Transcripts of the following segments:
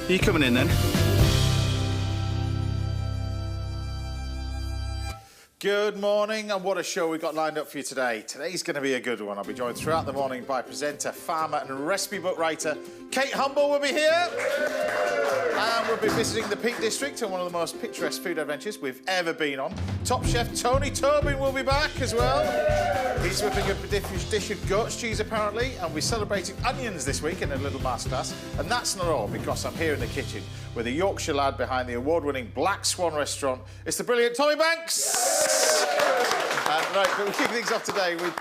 Are you coming in then? Good morning, and what a show we've got lined up for you today. Today's going to be a good one. I'll be joined throughout the morning by presenter, farmer and recipe book writer Kate Humble will be here. And we'll be visiting the Peak District on one of the most picturesque food adventures we've ever been on. Top chef Tobin will be back as well. He's whipping up a dish of goat's cheese apparently, and we're celebrating onions this week in a little masterclass. And that's not all, because I'm here in the kitchen with a Yorkshire lad behind the award-winning Black Swan restaurant. It's the brilliant Tommy Banks. Right, but we're kicking things off today with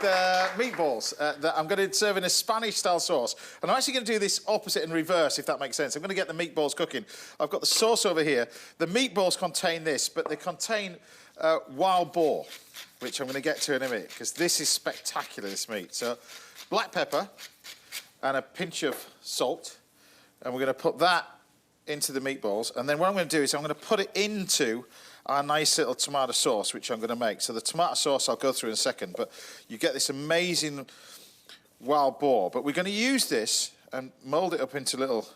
meatballs that I'm going to serve in a Spanish-style sauce. And I'm actually going to do this opposite and reverse, if that makes sense. I'm going to get the meatballs cooking. I've got the sauce over here. The meatballs contain this, but they contain wild boar, which I'm going to get to in a minute, because this is spectacular, this meat. So, black pepper and a pinch of salt. And we're going to put that into the meatballs. And then what I'm going to do is I'm going to put it into our nice little tomato sauce, which I'm going to make. So the tomato sauce I'll go through in a second, but you get this amazing wild boar. But we're going to use this and mould it up into little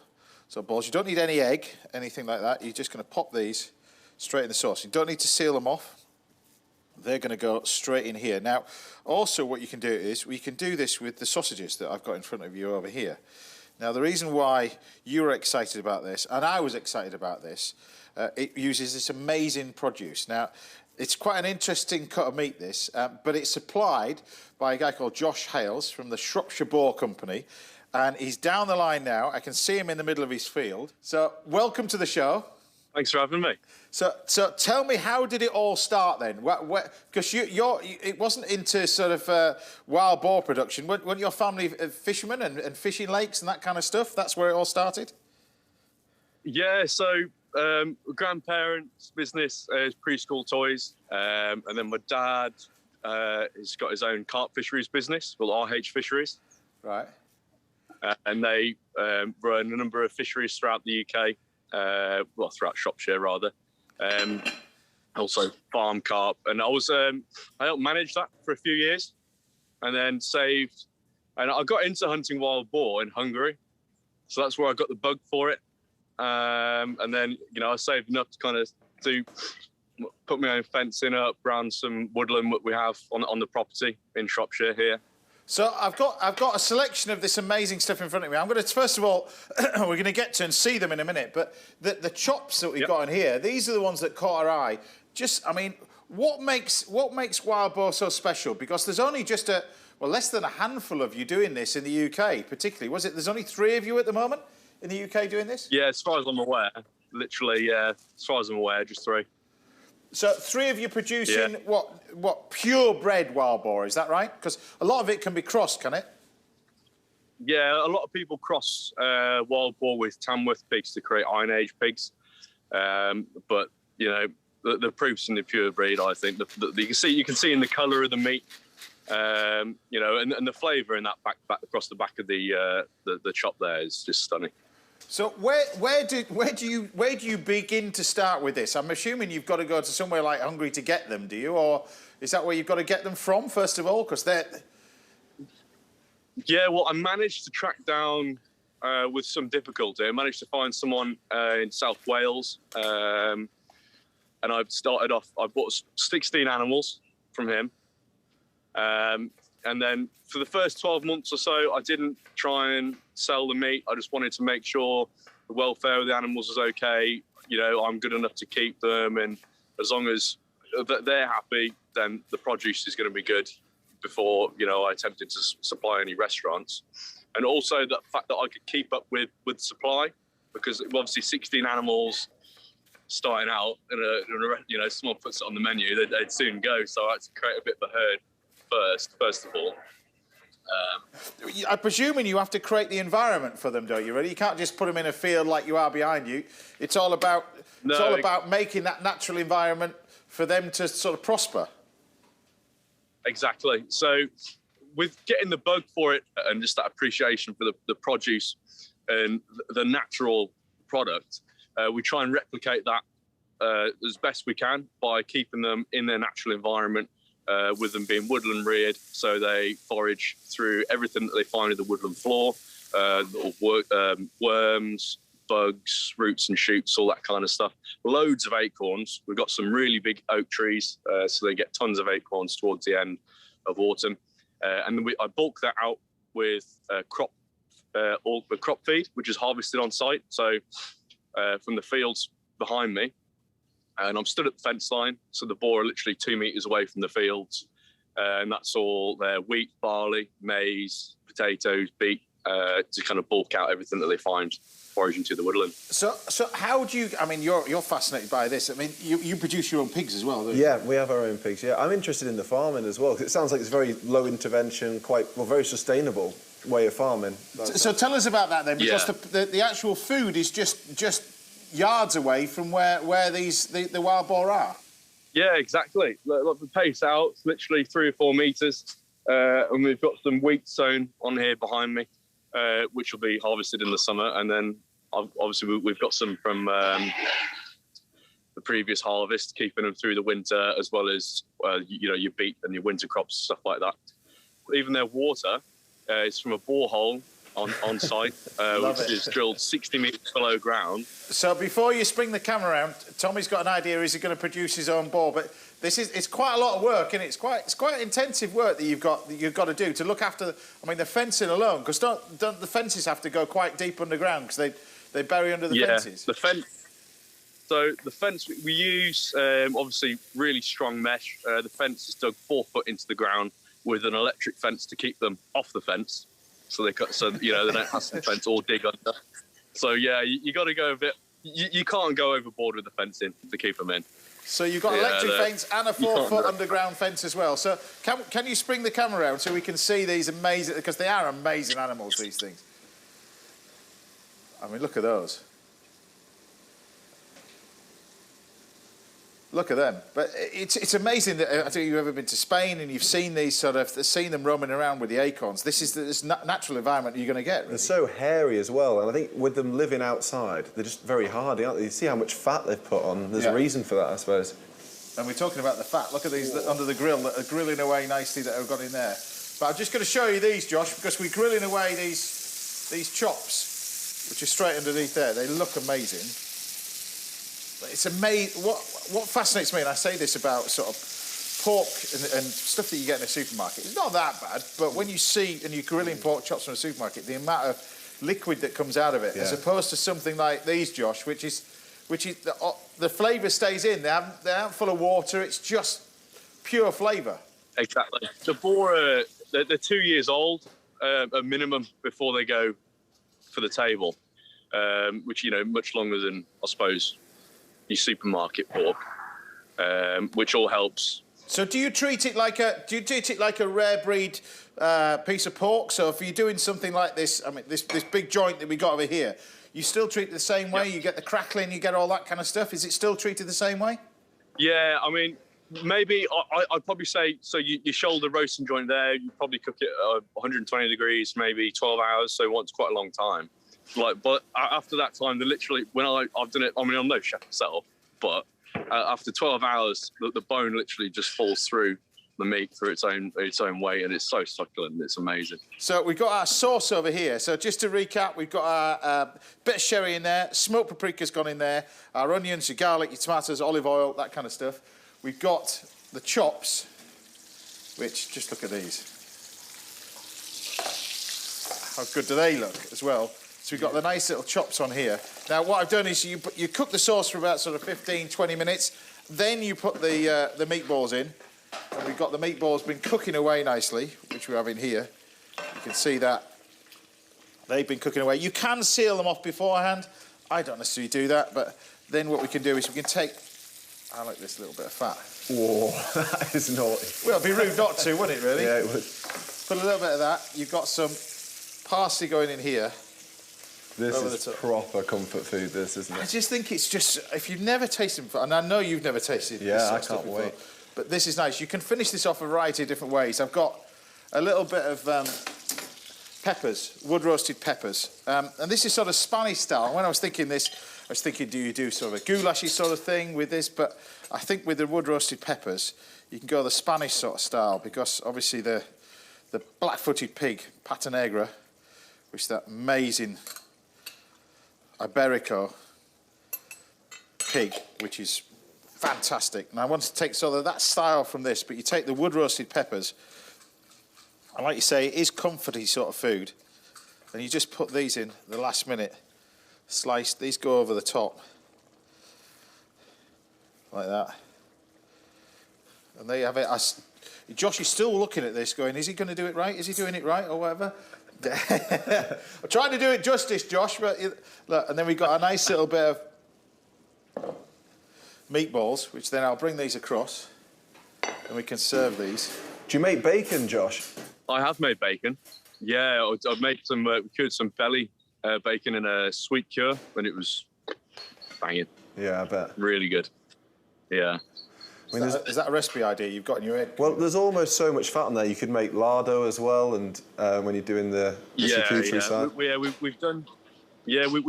sort of balls. You don't need any egg, anything like that. You're just going to pop these straight in the sauce. You don't need to seal them off. They're going to go straight in here. Now, also what you can do is we can do this with the sausages that I've got in front of you over here. Now, the reason why you were excited about this, and I was excited about this, it uses this amazing produce. Now, it's quite an interesting cut of meat, this, but it's supplied by a guy called Josh Hales from the Shropshire Boar Company, and he's down the line now. I can see him in the middle of his field. So, welcome to the show. Thanks for having me. So tell me, how did it all start then? Because it wasn't into sort of wild boar production. Weren't your family fishermen and fishing lakes and that kind of stuff? That's where it all started? Yeah, so grandparents' business is preschool toys. And then my dad has got his own carp fisheries business called RH Fisheries. Right. And they run a number of fisheries throughout the UK. Well, throughout Shropshire, rather. Also farm carp. And I helped manage that for a few years and then saved. And I got into hunting wild boar in Hungary. So that's where I got the bug for it. And then, I saved enough to kind of put my own fencing up around some woodland that we have on the property in Shropshire here. So I've got a selection of this amazing stuff in front of me. I'm going to, first of all, we're going to get to and see them in a minute, but the chops that we've got in here, these are the ones that caught our eye. What makes wild boar so special? Because there's only just less than a handful of you doing this in the UK, particularly. There's only 3 of you at the moment in the UK doing this? Yeah, as far as I'm aware, literally, as far as I'm aware, just 3. So 3 of you producing what purebred wild boar, is that right? Because a lot of it can be crossed, can it? Yeah, a lot of people cross wild boar with Tamworth pigs to create Iron Age pigs. But the proof's in the pure breed. I think you can see in the colour of the meat, and the flavour in that back across the back of the chop there is just stunning. So where do you begin to start with this? I'm assuming you've got to go to somewhere like Hungary to get them, do you? Or is that where you've got to get them from, first of all? Because they're... Yeah, well, I managed to track down, with some difficulty, I managed to find someone in South Wales. And I bought 16 animals from him. And then for the first 12 months or so, I didn't try and sell the meat. I just wanted to make sure the welfare of the animals was okay. I'm good enough to keep them. And as long as they're happy, then the produce is going to be good before, I attempted to supply any restaurants. And also the fact that I could keep up with supply, because obviously 16 animals starting out, and someone puts it on the menu, they'd soon go. So I had to create a bit of a herd first of all. I'm presuming you have to create the environment for them, don't you? Really, you can't just put them in a field like you are behind you. It's all about making that natural environment for them to sort of prosper. Exactly. So, with getting the bug for it and just that appreciation for the produce and the natural product, we try and replicate that as best we can by keeping them in their natural environment. With them being woodland reared, so they forage through everything that they find in the woodland floor, worms, bugs, roots and shoots, all that kind of stuff. Loads of acorns. We've got some really big oak trees, so they get tons of acorns towards the end of autumn. And then I bulk that out with crop feed, which is harvested on site. So from the fields behind me, and I'm stood at the fence line, so the boar are literally 2 meters away from the fields, and that's all their wheat, barley, maize, potatoes, beet, to kind of bulk out everything that they find foraging to the woodland. So how do you? I mean, you're fascinated by this. I mean, you produce your own pigs as well, don't you? Yeah, we have our own pigs. Yeah, I'm interested in the farming as well, because it sounds like it's very low intervention, very sustainable way of farming. So tell us about that then, because the actual food is just yards away from where the wild boar are. Yeah, exactly. Look, the pace out, it's literally 3 or 4 meters, and we've got some wheat sown on here behind me, which will be harvested in the summer, and then obviously we've got some from the previous harvest, keeping them through the winter, as well as your beet and your winter crops, stuff like that. Even their water is from a borehole on site, which is drilled 60 metres below ground. So before you spring the camera around, Tommy's got an idea. Is he going to produce his own boar? But it's quite a lot of work, and it's quite intensive work that you've got to do to look after. The fencing alone, because don't the fences have to go quite deep underground because they bury under the fences? The fence. So the fence we use, obviously really strong mesh. The fence is dug 4 foot into the ground with an electric fence to keep them off the fence. So they don't pass the fence or dig under. So yeah, you got to go a bit. You can't go overboard with the fencing to keep them in. So you've got electric fence and a 4 foot underground fence as well. So can you spring the camera around so we can see these amazing, because they are amazing animals, these things. I mean, look at those. Look at them. But it's amazing that I think you've ever been to Spain and you've seen these seen them roaming around with the acorns. This is this natural environment you're going to get. Really. They're so hairy as well, and I think with them living outside, they're just very hardy, aren't they? You see how much fat they've put on. There's a reason for that, I suppose. And we're talking about the fat. Look at these under the grill that are grilling away nicely that have got in there. But I'm just going to show you these, Josh, because we're grilling away these chops, which are straight underneath there. They look amazing. It's amazing. What fascinates me, and I say this about sort of pork and stuff that you get in a supermarket, it's not that bad, but when you see and you're grilling pork chops from a supermarket, the amount of liquid that comes out of it, as opposed to something like these, Josh, which is the flavour stays in. They aren't full of water. It's just pure flavour. Exactly. The boar, they're 2 years old, a minimum, before they go for the table, which much longer than I suppose your supermarket pork, which all helps. So do you treat it like a rare breed piece of pork? So if you're doing something like this, I mean, this big joint that we got over here, you still treat it the same way? Yep. You get the crackling, you get all that kind of stuff. Is it still treated the same way? Yeah, I mean, maybe I'd probably say, so your shoulder roasting joint there, you probably cook it at 120 degrees, maybe 12 hours, so once quite a long time. But after that time, when I've done it, I mean, I'm no chef myself, but after 12 hours, the bone literally just falls through the meat through its own weight, and it's so succulent. It's amazing. So we've got our sauce over here. So just to recap, we've got our bit of sherry in there, smoked paprika's gone in there, our onions, your garlic, your tomatoes, olive oil, that kind of stuff. We've got the chops, which, just look at these. How good do they look as well? So we've got the nice little chops on here. Now, what I've done is you cook the sauce for about sort of 15, 20 minutes. Then you put the meatballs in. And we've got the meatballs been cooking away nicely, which we have in here. You can see that. They've been cooking away. You can seal them off beforehand. I don't necessarily do that, but then what we can do is we can take... I like this little bit of fat. Whoa, that is naughty. Well, it'd be rude not to, wouldn't it, really? Yeah, it would. Put a little bit of that. You've got some parsley going in here. This is proper comfort food, this, isn't it? I just think it's just, if you've never tasted it, and I know you've never tasted this sort of I stuff can't before, wait. but this is nice. You can finish this off a variety of different ways. I've got a little bit of peppers, wood-roasted peppers. And this is sort of Spanish style. When I was thinking this, I was thinking, do you do sort of a goulashy sort of thing with this? But I think with the wood-roasted peppers, you can go the Spanish sort of style, because obviously the black-footed pig, pata negra, which is that amazing... Iberico pig, which is fantastic. And I want to take sort of that style from this, but you take the wood-roasted peppers, and like you say, it is comforty sort of food, and you just put these in the last minute, sliced, these go over the top, like that. And there you have it. Josh is still looking at this going, is he going to do it right? Is he doing it right or whatever? I'm trying to do it justice, Josh, but look, and then we've got a nice little bit of meatballs, which then I'll bring these across and we can serve these. Do you make bacon, Josh? I have made bacon. Yeah, I've made some, we cured some belly bacon in a sweet cure, and it was banging. Yeah, I bet. Really good. Yeah. I mean, is that a recipe idea you've got in your head? Well, there's almost so much fat in there. You could make lardo as well, and when you're doing the charcuterie side. We've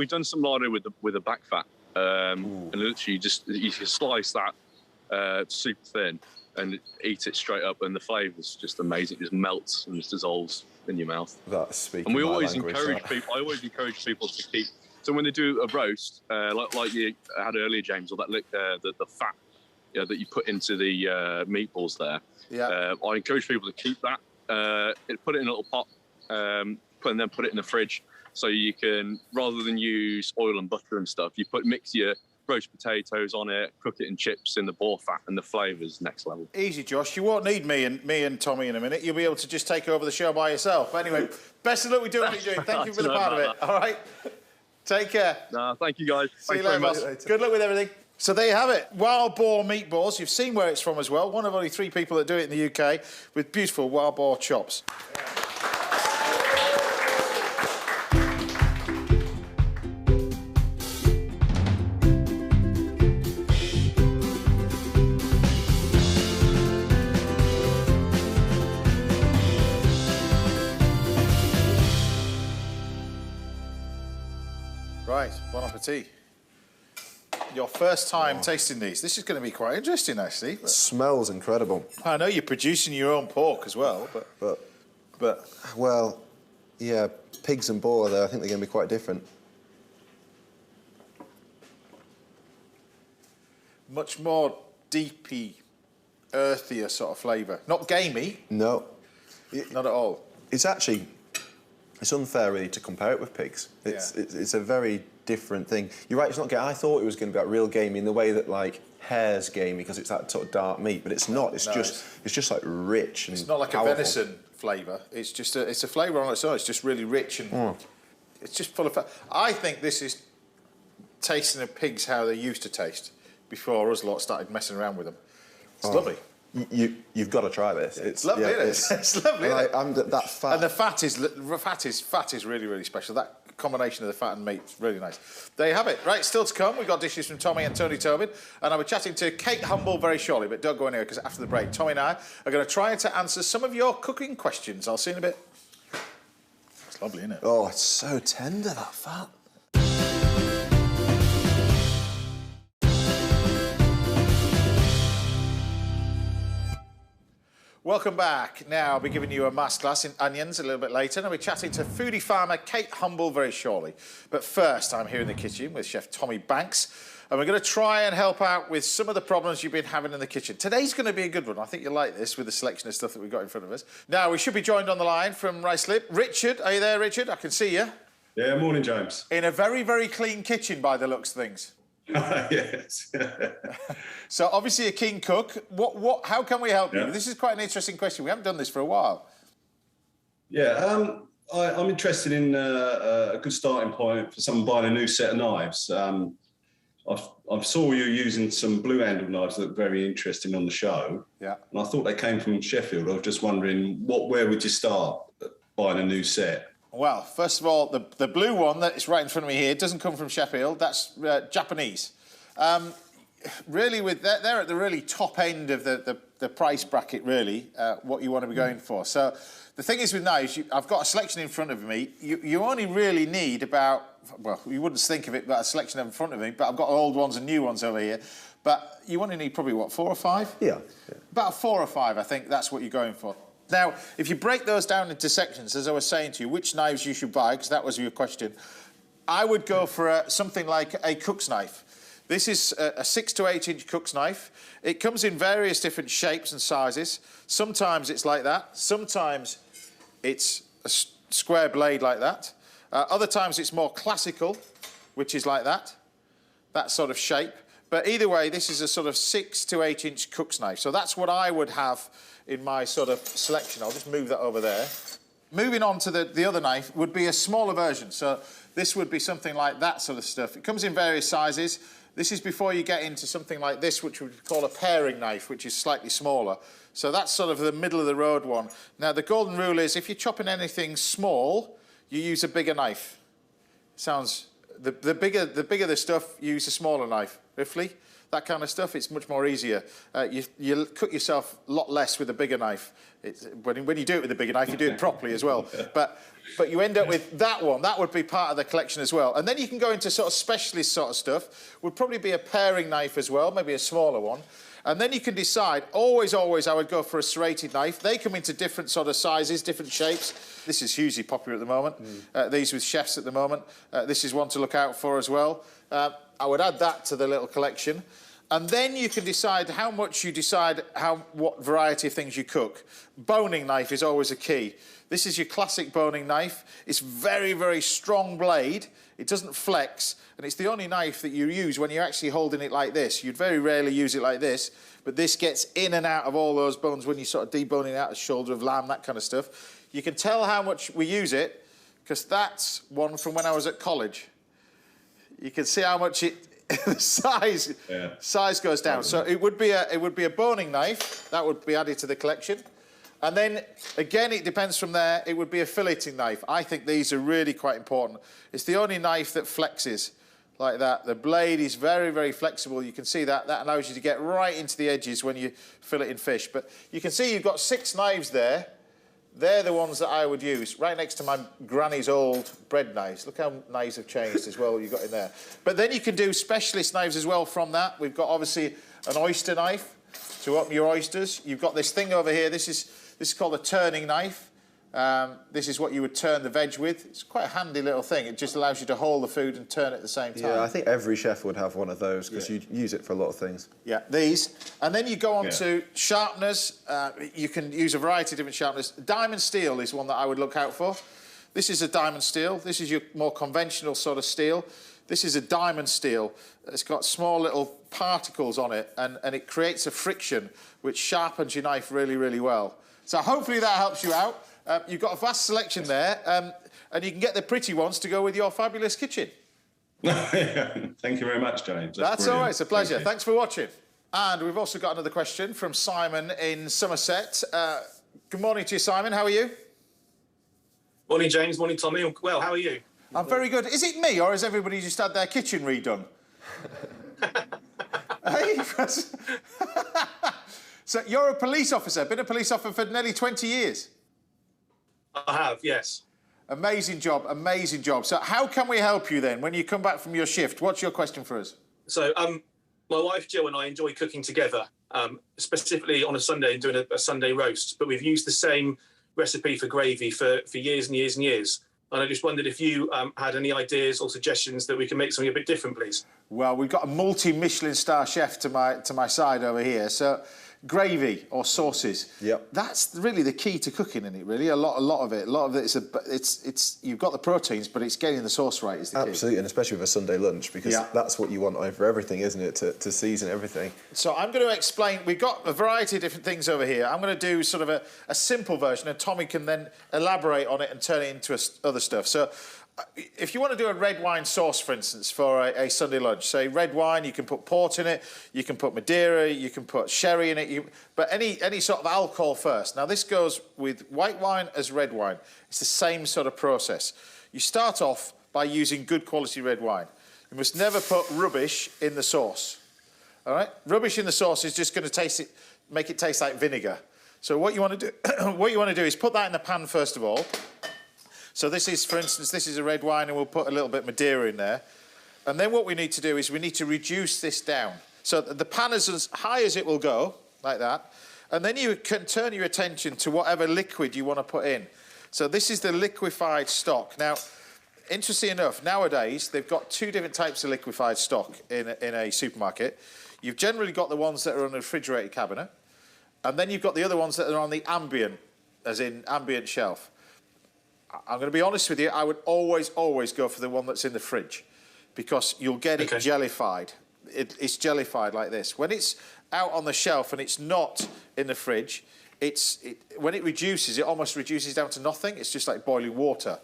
done some lardo with the back fat, and literally you can slice that super thin and eat it straight up, and the flavour's just amazing. It just melts and just dissolves in your mouth. That's speaking. And we my always language, encourage people. I always encourage people to keep. So when they do a roast, like you had earlier, James, or that the fat. Yeah, that you put into the meatballs there. Yeah. I encourage people to keep that. Put it in a little pot, put it in the fridge, so you can, rather than use oil and butter and stuff, you mix your roast potatoes on it, cook it in chips in the boar fat, and the flavour's next level. Easy, Josh. You won't need me and Tommy in a minute. You'll be able to just take over the show by yourself. But anyway, best of luck with doing what you're doing. Thank you for the part of it. All right. Take care. Thank you, guys. See you later, boss. Good luck with everything. So there you have it, wild boar meatballs. You've seen where it's from as well. One of only 3 people that do it in the UK with beautiful wild boar chops. Right, bon appetit. Your first time tasting these. This is going to be quite interesting, actually. It smells incredible. I know you're producing your own pork as well, but well, yeah, pigs and boar, though, I think they're going to be quite different. Much more deepy, earthier sort of flavour. Not gamey. No. Not at all. It's actually, it's unfair, really, to compare it with pigs. It's a very different thing. You're right, it's not gamey. I thought it was going to be like real gamey in the way that, like, hare's gamey because it's that sort of dark meat, but it's not. It's just like rich and it's not like powerful. A venison flavour. It's just it's a flavour on its own. It's just really rich and it's just full of fat. I think this is tasting of pigs how they used to taste before us lot started messing around with them. It's lovely. You've got to try this. It's lovely, isn't it? It's lovely, isn't it? That fat. And the fat is really, really special. That combination of the fat and meat is really nice. There you have it. Right, still to come, we've got dishes from Tommy and Tony Tobin, and I'll be chatting to Kate Humble very shortly, but don't go anywhere, because after the break, Tommy and I are going to try to answer some of your cooking questions. I'll see you in a bit. It's lovely, isn't it? Oh, it's so tender, that fat. Welcome back. Now I'll be giving you a masterclass in onions a little bit later, and I'll be chatting to foodie farmer Kate Humble very shortly. But first, I'm here in the kitchen with Chef Tommy Banks, and we're going to try and help out with some of the problems you've been having in the kitchen. Today's going to be a good one. I think you'll like this with the selection of stuff that we've got in front of us. Now, we should be joined on the line from Ruislip. Richard, are you there, Richard? I can see you. Yeah, morning, James. In a very, very clean kitchen by the looks of things. Yes. So obviously a keen cook. How can we help you? This is quite an interesting question. We haven't done this for a while. Yeah, I'm interested in a good starting point for someone buying a new set of knives. I saw you using some blue handle knives that look very interesting on the show. Yeah. And I thought they came from Sheffield. I was just wondering, where would you start buying a new set? Well, first of all, the blue one that is right in front of me here doesn't come from Sheffield. That's Japanese. Really, they're at the really top end of the price bracket, really, what you want to be going for. So the thing is with knives, I've got a selection in front of me. You only really need about, well, you wouldn't think of it, but a selection in front of me, but I've got old ones and new ones over here. But you only need probably, 4 or 5? Yeah. About 4 or 5, I think that's what you're going for. Now, if you break those down into sections, as I was saying to you, which knives you should buy, because that was your question, I would go for something like a cook's knife. This is a 6 to 8 inch cook's knife. It comes in various different shapes and sizes. Sometimes it's like that. Sometimes it's a square blade like that. Other times it's more classical, which is like that sort of shape. But either way, this is a sort of 6 to 8 inch cook's knife. So that's what I would have in my sort of selection. I'll just move that over there. Moving on to the other knife would be a smaller version. So this would be something like that sort of stuff. It comes in various sizes. This is before you get into something like this, which we would call a paring knife, which is slightly smaller. So that's sort of the middle of the road one. Now, the golden rule is if you're chopping anything small, you use a bigger knife. Sounds... The bigger the stuff, use a smaller knife. Roughly, that kind of stuff, it's much more easier. You cook yourself a lot less with a bigger knife. When you do it with a bigger knife, you do it properly as well. But you end up with that one. That would be part of the collection as well. And then you can go into sort of specialist sort of stuff. Would probably be a paring knife as well, maybe a smaller one. And then you can decide, always, I would go for a serrated knife. They come into different sort of sizes, different shapes. This is hugely popular at the moment. These with chefs at the moment. This is one to look out for as well. I would add that to the little collection. And then you can decide how much you decide what variety of things you cook. Boning knife is always a key. This is your classic boning knife. It's very, very strong blade. It doesn't flex, and it's the only knife that you use when you're actually holding it like this. You'd very rarely use it like this, but this gets in and out of all those bones when you're sort of deboning out the shoulder of lamb, that kind of stuff. You can tell how much we use it, because that's one from when I was at college. You can see how much the size goes down. So it would be a boning knife that would be added to the collection. And then, again, it depends from there. It would be a filleting knife. I think these are really quite important. It's the only knife that flexes like that. The blade is very, very flexible. You can see that. That allows you to get right into the edges when you fillet in fish. But you can see you've got 6 knives there. They're the ones that I would use, right next to my granny's old bread knives. Look how knives have changed as well, you've got in there. But then you can do specialist knives as well from that. We've got, obviously, an oyster knife to open your oysters. You've got this thing over here. This is called a turning knife. This is what you would turn the veg with. It's quite a handy little thing. It just allows you to hold the food and turn it at the same time. Yeah, I think every chef would have one of those because you use it for a lot of things. Yeah, these. And then you go on to sharpeners. You can use a variety of different sharpeners. Diamond steel is one that I would look out for. This is a diamond steel. This is your more conventional sort of steel. This is a diamond steel. It's got small little particles on it, and it creates a friction which sharpens your knife really, really well. So hopefully that helps you out. You've got a vast selection there, and you can get the pretty ones to go with your fabulous kitchen. Thank you very much, James. That's all right. It's a pleasure. Thanks for watching. And we've also got another question from Simon in Somerset. Good morning to you, Simon. How are you? Morning, James. Morning, Tommy. Well, how are you? I'm very good. Is it me, or has everybody just had their kitchen redone? Hey? So you're a police officer, been a police officer for nearly 20 years? I have, yes. Amazing job, amazing job. So how can we help you then when you come back from your shift? What's your question for us? So my wife Jill and I enjoy cooking together, specifically on a Sunday and doing a Sunday roast, but we've used the same recipe for gravy for years and years and years. And I just wondered if you had any ideas or suggestions that we can make something a bit different, please. Well, we've got a multi-Michelin star chef to my side over here. So gravy or sauces. Yep. That's really the key to cooking, isn't it? Really, a lot of it. A lot of it it's you've got the proteins, but it's getting the sauce right is the key. Absolutely, and especially with a Sunday lunch because that's what you want over everything, isn't it? To season everything. So I'm going to explain. We've got a variety of different things over here. I'm going to do sort of a simple version, and Tommy can then elaborate on it and turn it into other stuff. So if you want to do a red wine sauce, for instance, for a Sunday lunch, say red wine, you can put port in it, you can put Madeira, you can put sherry in it, but any sort of alcohol first. Now, this goes with white wine as red wine. It's the same sort of process. You start off by using good quality red wine. You must never put rubbish in the sauce. All right? Rubbish in the sauce is just going to make it taste like vinegar. So what you want to do, is put that in the pan first of all. So this is, for instance, this is a red wine, and we'll put a little bit of Madeira in there. And then what we need to do is we need to reduce this down. So the pan is as high as it will go, like that. And then you can turn your attention to whatever liquid you want to put in. So this is the liquefied stock. Now, interesting enough, nowadays they've got two different types of liquefied stock in a supermarket. You've generally got the ones that are on a refrigerated cabinet, and then you've got the other ones that are on the ambient, as in ambient shelf. I'm going to be honest with you, I would always go for the one that's in the fridge, because you'll get it jellified. It's jellified like this. When it's out on the shelf and it's not in the fridge, when it reduces, it almost reduces down to nothing. It's just like boiling water,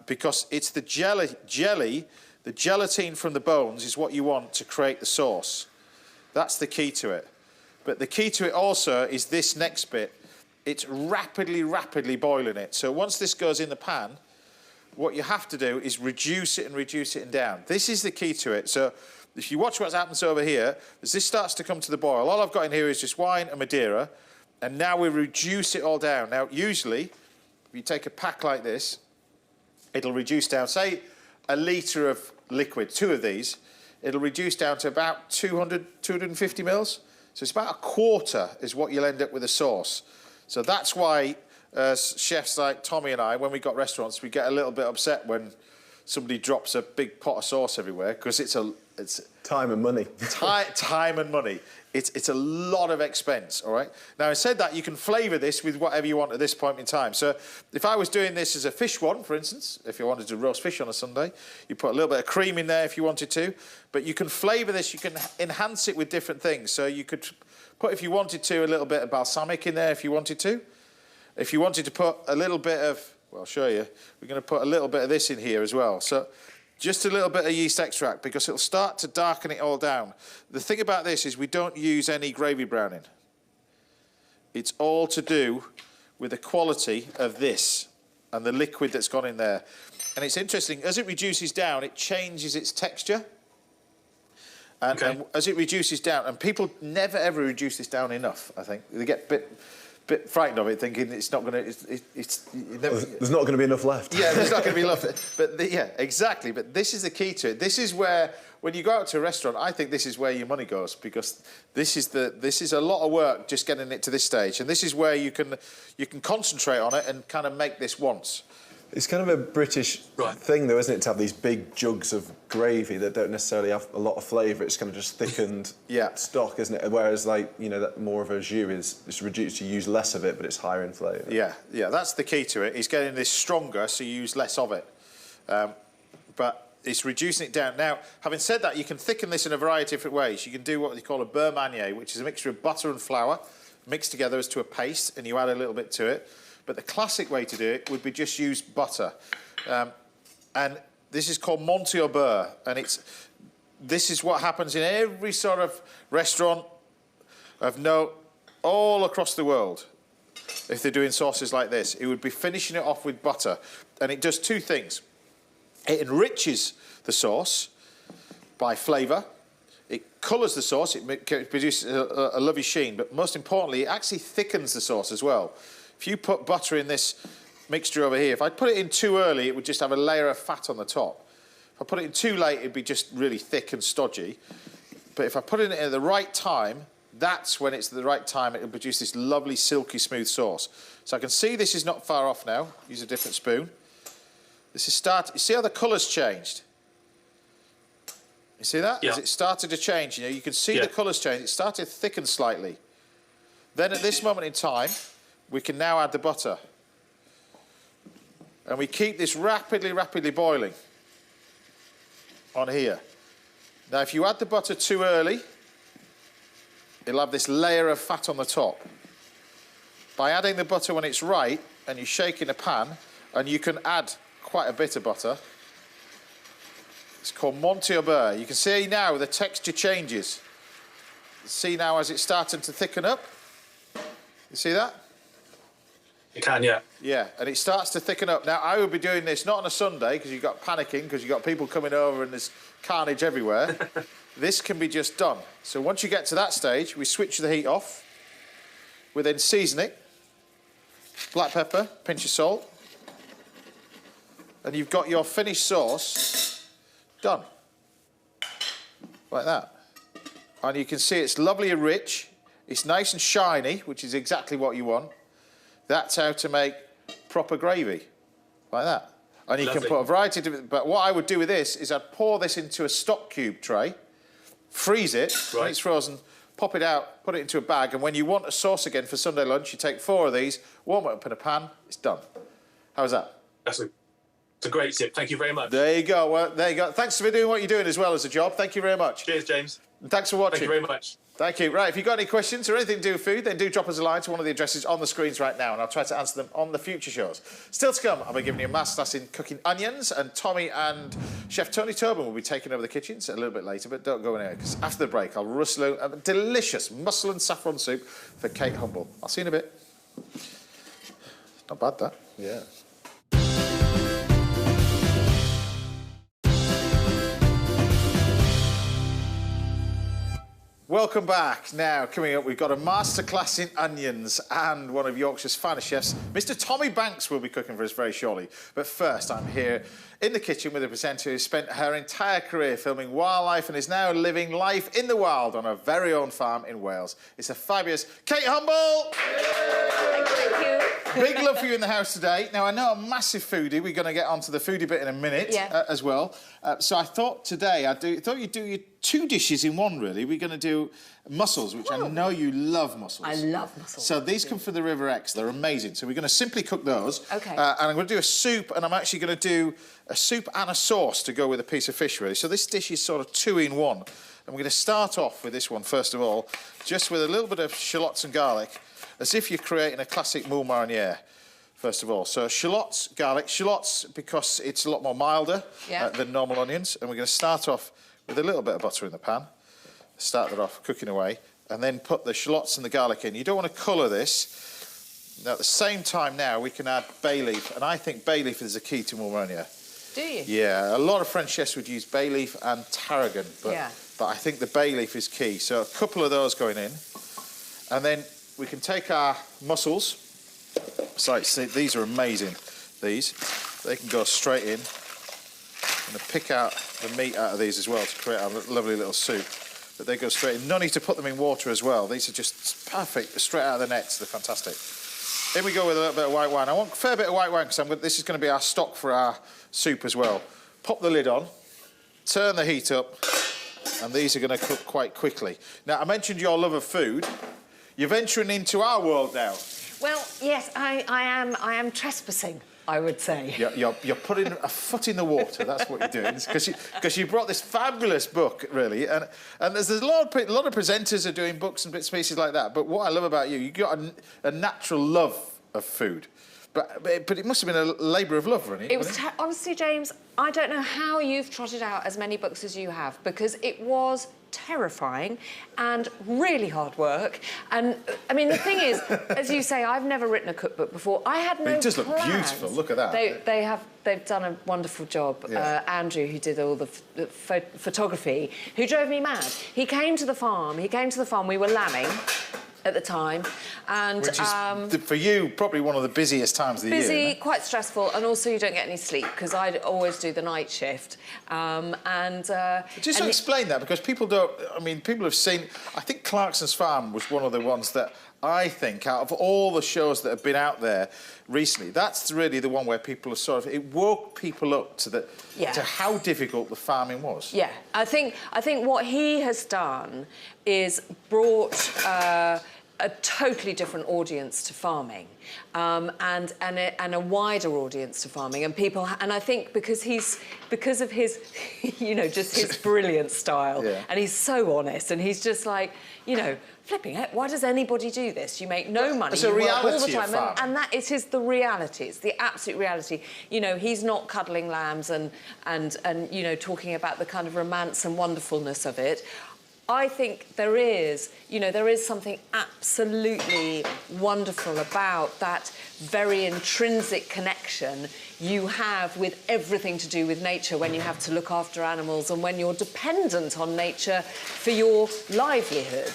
because it's the jelly, the gelatin from the bones is what you want to create the sauce. That's the key to it. But the key to it also is this next bit. It's rapidly boiling it. So once this goes in the pan, what you have to do is reduce it and down. This is the key to it. So if you watch what happens over here, as this starts to come to the boil, all I've got in here is just wine and Madeira, and now we reduce it all down. Now, usually, if you take a pack like this, it'll reduce down, say, a litre of liquid, 2 of these, it'll reduce down to about 250 mils. So it's about a quarter is what you'll end up with a sauce. So that's why chefs like Tommy and I, when we got restaurants, we get a little bit upset when somebody drops a big pot of sauce everywhere, because it's time and money. Time and money. It's a lot of expense, all right? Now, I said that you can flavour this with whatever you want at this point in time. So if I was doing this as a fish one, for instance, if you wanted to roast fish on a Sunday, you put a little bit of cream in there if you wanted to, but you can flavour this, you can enhance it with different things. So you could put, if you wanted to, a little bit of balsamic in there if you wanted to. If you wanted to put a little bit of, well, I'll show you, we're going to put a little bit of this in here as well. So just a little bit of yeast extract, because it'll start to darken it all down. The thing about this is we don't use any gravy browning. It's all to do with the quality of this and the liquid that's gone in there. And it's interesting, as it reduces down, it changes its texture. And as it reduces down, and people never ever reduce this down enough, I think. They get a bit frightened of it, thinking it's not going to... There's not going to be enough left. Yeah, there's not going to be enough. But yeah, exactly. But this is the key to it. This is where, when you go out to a restaurant, I think this is where your money goes, because this is a lot of work just getting it to this stage, and this is where you can concentrate on it and kind of make this once. It's kind of a British thing, though, isn't it, to have these big jugs of gravy that don't necessarily have a lot of flavour. It's kind of just thickened stock, isn't it? Whereas, like, you know, that more of a jus is it's reduced. You use less of it, but it's higher in flavour. Yeah, that's the key to it. Is getting this stronger, so you use less of it. But it's reducing it down. Now, having said that, you can thicken this in a variety of different ways. You can do what they call a beurre manier, which is a mixture of butter and flour mixed together as to a paste, and you add a little bit to it. But the classic way to do it would be just use butter. And this is called Monty au beurre. And this is what happens in every sort of restaurant of note all across the world. If they're doing sauces like this, it would be finishing it off with butter. And it does 2 things. It enriches the sauce by flavour. It colours the sauce. It produces a lovely sheen. But most importantly, it actually thickens the sauce as well. If you put butter in this mixture over here, if I put it in too early, it would just have a layer of fat on the top. If I put it in too late, it'd be just really thick and stodgy. But if I put it in at the right time, that's when it's the right time. It'll produce this lovely, silky, smooth sauce. So I can see this is not far off now. Use a different spoon. This is you see how the colour's changed? You see that? Yeah. As it started to change, you know, you can see the colour's changed. It started to thicken slightly. Then at this moment in time, we can now add the butter. And we keep this rapidly boiling on here. Now, if you add the butter too early, it'll have this layer of fat on the top. By adding the butter when it's right, and you shake in a pan, and you can add quite a bit of butter. It's called Monty au beurre. You can see now the texture changes. See now as it's starting to thicken up? You see that? You can, yeah. Yeah, and it starts to thicken up. Now, I would be doing this not on a Sunday, because you've got panicking, because you've got people coming over and there's carnage everywhere. This can be just done. So once you get to that stage, we switch the heat off. We then season it. Black pepper, pinch of salt. And you've got your finished sauce done. Like that. And you can see it's lovely and rich. It's nice and shiny, which is exactly what you want. That's how to make proper gravy, like that. And you can put a variety of different... But what I would do with this is I'd pour this into a stock cube tray, freeze it, when it's frozen, pop it out, put it into a bag, and when you want a sauce again for Sunday lunch, you take 4 of these, warm it up in a pan, it's done. How's that? It's a great tip. Thank you very much. There you go. Well, there you go. Thanks for doing what you're doing as well as a job. Thank you very much. Cheers, James. And thanks for watching. Thank you very much. Thank you. Right, if you've got any questions or anything to do with food, then do drop us a line to one of the addresses on the screens right now, and I'll try to answer them on the future shows. Still to come, I'll be giving you a masterclass in cooking onions, and Tommy and Chef Tony Tobin will be taking over the kitchens a little bit later, but don't go anywhere, because after the break, I'll rustle a delicious mussel and saffron soup for Kate Humble. I'll see you in a bit. Not bad, that. Yeah. Welcome back. Now, coming up, we've got a masterclass in onions, and one of Yorkshire's finest chefs, Mr. Tommy Banks, will be cooking for us very shortly. But first, I'm here in the kitchen with a presenter who spent her entire career filming wildlife and is now living life in the wild on her very own farm in Wales. It's a fabulous Kate Humble! Thank you. Big love for you in the house today. Now, I know I'm a massive foodie. We're going to get onto the foodie bit in a minute as well. So I thought today, thought you'd do your 2 dishes in one, really. We're going to do mussels, which I know you love mussels. I love mussels. So these come from the River Exe. They're amazing. So we're going to simply cook those. OK. And I'm going to do a soup, and I'm actually going to do a soup and a sauce to go with a piece of fish, really. So this dish is sort of 2 in 1. And we're going to start off with this one, first of all, just with a little bit of shallots and garlic, as if you're creating a classic moule marinière, first of all. So shallots, garlic. Shallots, because it's a lot more milder than normal onions. And we're going to start off with a little bit of butter in the pan. Start that off cooking away. And then put the shallots and the garlic in. You don't want to colour this. Now, at the same time now, we can add bay leaf. And I think bay leaf is the key to moule marinière. Do you? Yeah, a lot of French chefs would use bay leaf and tarragon. But I think the bay leaf is key. So a couple of those going in. And then we can take our mussels. So see, these are amazing, these. They can go straight in. I'm going to pick out the meat out of these as well to create a lovely little soup. But they go straight in. No need to put them in water as well. These are just perfect, straight out of the nets. They're fantastic. Here we go with a little bit of white wine. I want a fair bit of white wine because this is going to be our stock for our soup as well. Pop the lid on, turn the heat up, and these are going to cook quite quickly. Now, I mentioned your love of food. You're venturing into our world now. Well, yes, I am trespassing, I would say. You're putting a foot in the water. That's what you're doing, because you brought this fabulous book, really, and there's a lot of presenters are doing books and bits and pieces like that. But what I love about you got a natural love of food. But it must have been a labour of love, really. It was honestly, James, I don't know how you've trotted out as many books as you have, because it was terrifying and really hard work. And I mean, the thing is, as you say, I've never written a cookbook before. I had no plans. It does look beautiful. Look at that. They've done a wonderful job. Yeah. Andrew, who did all the photography, who drove me mad. He came to the farm. We were lambing at the time, and which is for you probably one of the busiest times of the year. Busy, quite stressful, and also you don't get any sleep because I always do the night shift. Just to explain that, because people don't. I mean, people have seen. I think Clarkson's Farm was one of the ones that I think, out of all the shows that have been out there recently, that's really the one where people are sort of. It woke people up to how difficult the farming was. Yeah, I think what he has done is brought a totally different audience to farming, and a wider audience to farming, and people. And I think because of his, just his brilliant style, and he's so honest, and he's just like, flipping it. Why does anybody do this? You make no money. It's a reality all the time, of farming. and that it is the reality. It's the absolute reality. He's not cuddling lambs and talking about the kind of romance and wonderfulness of it. I think there is something absolutely wonderful about that very intrinsic connection you have with everything to do with nature when you have to look after animals and when you're dependent on nature for your livelihood.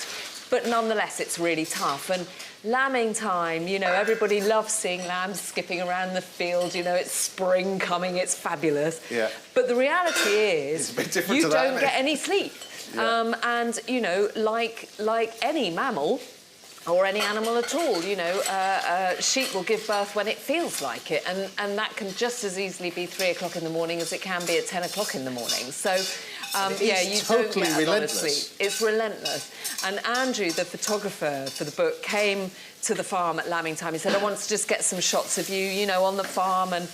But nonetheless, it's really tough. And lambing time, everybody loves seeing lambs skipping around the field. It's spring coming, it's fabulous. Yeah. But the reality is, you don't get any sleep. Yeah. And, like any mammal, or any animal at all. You know, sheep will give birth when it feels like it, and that can just as easily be 3 o'clock in the morning as it can be at 10 o'clock in the morning. So, yeah, you don't get a lot of sleep. It's relentless. And Andrew, the photographer for the book, came to the farm at lambing time. He said, I want to just get some shots of you, you know, on the farm and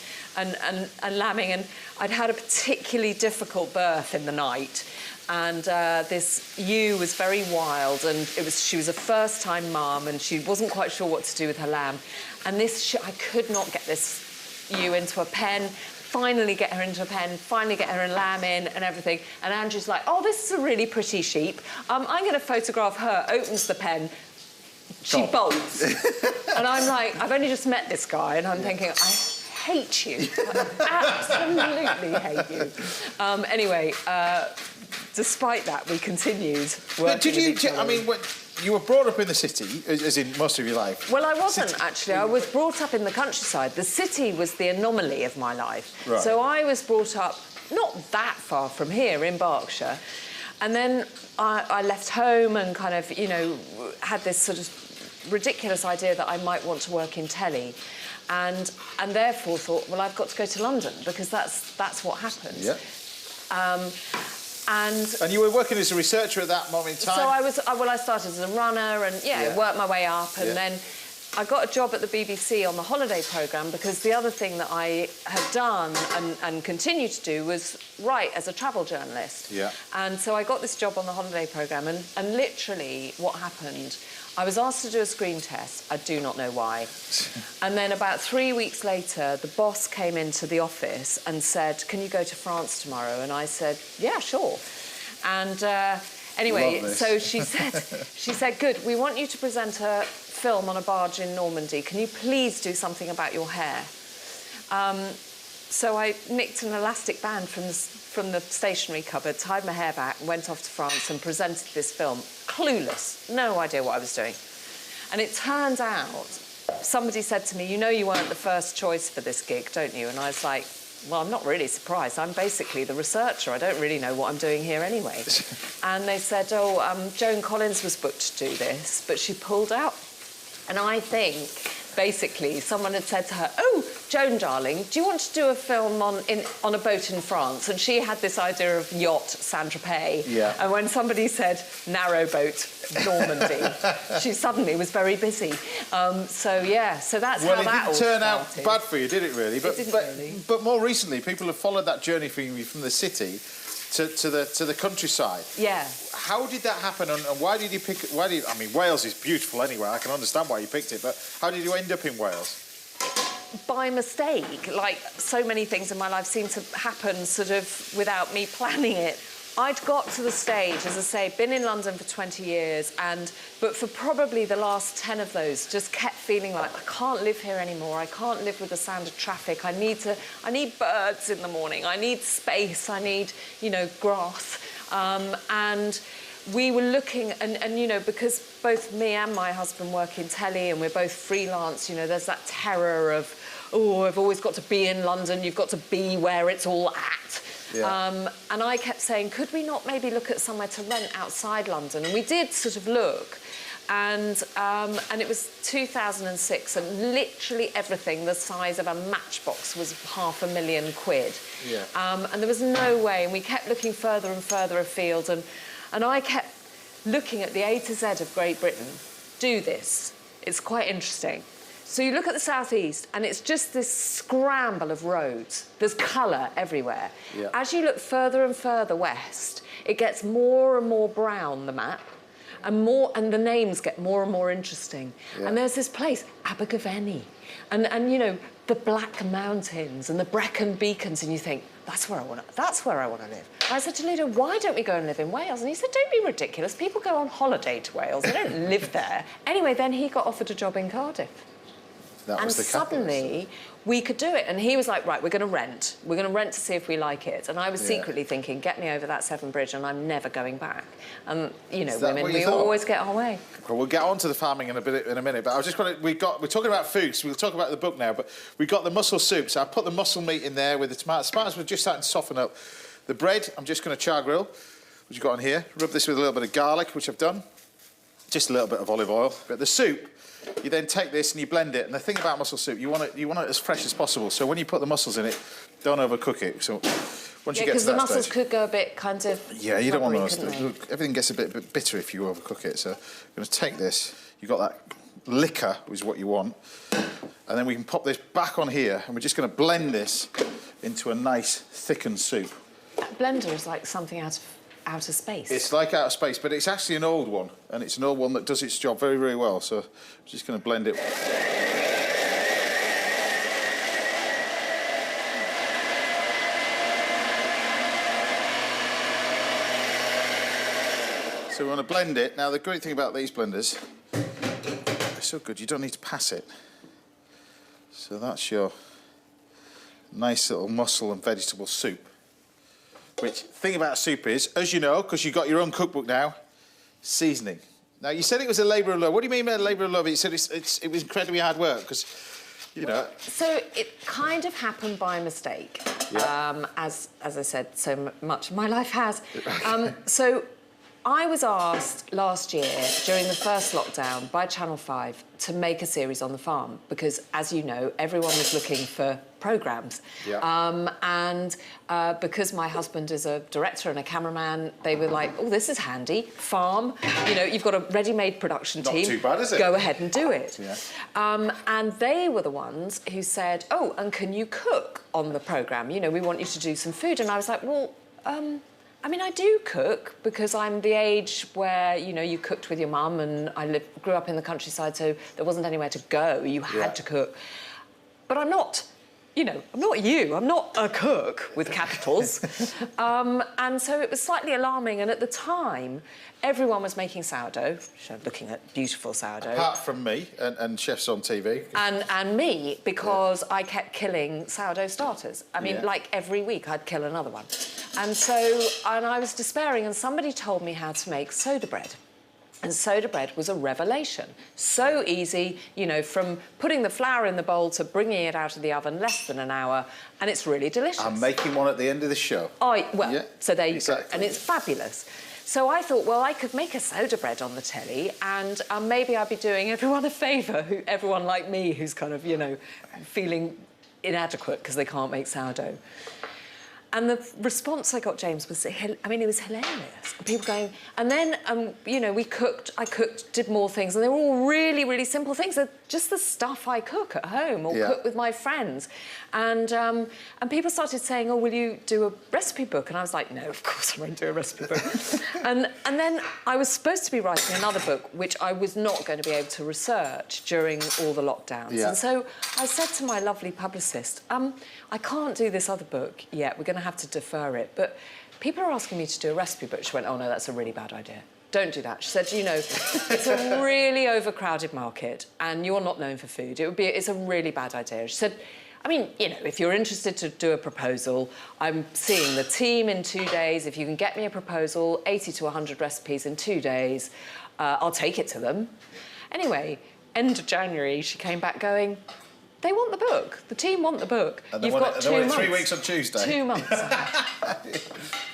lambing. And I'd had a particularly difficult birth in the night. And this ewe was very wild, and she was a first-time mum, and she wasn't quite sure what to do with her lamb. And I could not get this ewe into a pen. Finally get her into a pen, finally get her a lamb in and everything. And Andrew's like, oh, this is a really pretty sheep. I'm going to photograph her. Opens the pen. She bolts. And I'm like, I've only just met this guy, and I'm thinking, I hate you. I absolutely hate you. Anyway, despite that, we continued working. But did you? I mean, you were brought up in the city, as in most of your life. Well, I wasn't actually. I was brought up in the countryside. The city was the anomaly of my life. Right. So I was brought up not that far from here in Berkshire, and then I left home and kind of, you know, had this sort of ridiculous idea that I might want to work in telly. And therefore thought, well, I've got to go to London because that's what happened. Yeah. And you were working as a researcher at that moment in time? So I started as a runner and, worked my way up. And then I got a job at the BBC on the holiday programme because the other thing that I had done and continue to do was write as a travel journalist. Yeah. And so I got this job on the holiday programme, and literally what happened, I was asked to do a screen test. I do not know why. And then about 3 weeks later, the boss came into the office and said, can you go to France tomorrow? And I said, yeah, sure. And anyway, so she said, good, we want you to present a film on a barge in Normandy. Can you please do something about your hair? So I nicked an elastic band from the stationery cupboard, tied my hair back, went off to France and presented this film. Clueless, no idea what I was doing. And it turned out, somebody said to me, you know you weren't the first choice for this gig, don't you? And I was like, well, I'm not really surprised. I'm basically the researcher. I don't really know what I'm doing here anyway. And they said, Joan Collins was booked to do this, but she pulled out. And I think, basically, someone had said to her, oh, Joan, darling, do you want to do a film on a boat in France? And she had this idea of yacht, Saint-Tropez. Yeah. And when somebody said narrowboat, Normandy, she suddenly was very busy. So that's how that all started. Well, it didn't turn out bad for you, did it, really? It didn't really. But more recently, people have followed that journey for you from the city to the countryside. Yeah. How did that happen, and why did you pick... I mean, Wales is beautiful anyway. I can understand why you picked it, but how did you end up in Wales? By mistake. Like, so many things in my life seem to happen sort of without me planning it. I'd got to the stage, as I say, been in London for 20 years, but for probably the last 10 of those, just kept feeling like, I can't live here anymore. I can't live with the sound of traffic. I need birds in the morning. I need space. I need, grass. And we were looking, and because both me and my husband work in telly and we're both freelance, there's that terror of, oh, I've always got to be in London. You've got to be where it's all at. Yeah. And I kept saying, could we not maybe look at somewhere to rent outside London? And we did sort of look, and it was 2006, and literally everything the size of a matchbox was £500,000. Yeah. And there was no way, and we kept looking further and further afield, and I kept looking at the A to Z of Great Britain. Do this. It's quite interesting. So you look at the southeast, and it's just this scramble of roads. There's colour everywhere. Yeah. As you look further and further west, it gets more and more brown, the map, and the names get more and more interesting. Yeah. And there's this place, Abergavenny, and the Black Mountains and the Brecon Beacons, and you think, that's where I want to live. I said to Ludo, why don't we go and live in Wales? And he said, don't be ridiculous. People go on holiday to Wales. They don't live there. Anyway, then he got offered a job in Cardiff. And suddenly, we could do it. And he was like, right, we're going to rent. We're going to rent to see if we like it. And I was secretly thinking, get me over that Severn Bridge and I'm never going back. And, women, we always get our way. Well, we'll get on to the farming in a minute. But I was just going to... We're talking about food, so we'll talk about the book now. But we got the mussel soup. So I put the mussel meat in there with the tomatoes. Tomatoes were just starting to soften up. The bread, I'm just going to char grill, which you've got on here. Rub this with a little bit of garlic, which I've done. just a little bit of olive oil. But the soup, you then take this and you blend it. And the thing about mussel soup, you want it as fresh as possible. So when you put the mussels in it, don't overcook it. So once you get to that stage... because the mussels could go a bit kind of... Yeah, you don't want those. They? Everything gets a bit bitter if you overcook it. So I'm going to take this. You've got that liquor, is what you want. And then we can pop this back on here, and we're just going to blend this into a nice thickened soup. That blender is like something out of outer space. It's like outer space, but it's actually an old one, and it's an old one that does its job very, very well. So I'm just going to blend it. So we want to blend it. Now, the great thing about these blenders, they're so good, you don't need to pass it. So that's your nice little mussel and vegetable soup. Which, thing about soup is, as you know, because you've got your own cookbook now, seasoning. Now, you said it was a labour of love. What do you mean by a labour of love? You said it was incredibly hard work, because, you know... So it kind of happened by mistake, yeah. As I said, so much of my life has. So I was asked last year, during the first lockdown, by Channel 5, to make a series on the farm, because, as you know, everyone was looking for programmes. Yeah. Because my husband is a director and a cameraman, they were like, oh, this is handy. Farm, you know, you've got a ready-made production team. Not too bad, is it? Go ahead and do it. Yeah. And they were the ones who said, oh, and can you cook on the programme? You know, we want you to do some food. And I was like, well, I mean, I do cook because I'm the age where, you know, you cooked with your mum, and I grew up in the countryside, so there wasn't anywhere to go. You had to cook. But I'm not... You know, I'm not you. I'm not a cook with capitals. And so it was slightly alarming. And at the time, everyone was making sourdough, looking at beautiful sourdough. Apart from me and chefs on TV. And me, because I kept killing sourdough starters. I mean, like every week I'd kill another one. And I was despairing, and somebody told me how to make soda bread. And soda bread was a revelation. So easy, you know, from putting the flour in the bowl to bringing it out of the oven, less than an hour, and it's really delicious. I'm making one at the end of the show. So there you go. And it's fabulous. So I thought, well, I could make a soda bread on the telly, and maybe I'd be doing everyone a favour, everyone like me who's kind of, you know, feeling inadequate because they can't make sourdough. And the response I got, James, was, I mean, it was hilarious. People going, and then, you know, I cooked, did more things, and they were all really, really simple things. They're just the stuff I cook at home or cook with my friends. And people started saying, oh, will you do a recipe book? And I was like, no, of course I won't do a recipe book. and then I was supposed to be writing another book, which I was not going to be able to research during all the lockdowns. Yeah. And so I said to my lovely publicist, I can't do this other book yet. We're going to have to defer it. But people are asking me to do a recipe book. She went, oh, no, that's a really bad idea. Don't do that. She said, you know, it's a really overcrowded market and you're not known for food. It's a really bad idea. She said, I mean, you know, if you're interested to do a proposal, I'm seeing the team in 2 days. If you can get me a proposal, 80 to 100 recipes in 2 days, I'll take it to them. Anyway, end of January, she came back going, they want the book. The team want the book. And You've got 2 months. 3 weeks on Tuesday. 2 months.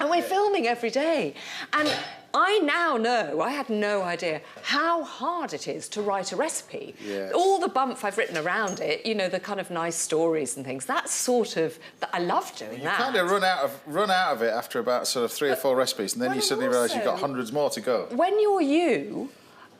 And we're filming every day. And I now know, I had no idea, how hard it is to write a recipe. Yes. All the bump I've written around it, you know, the kind of nice stories and things, that's sort of... I love doing that. You kind of run out of it after about sort of 3 or 4 recipes, and then you suddenly realise you've got hundreds more to go. When you're you...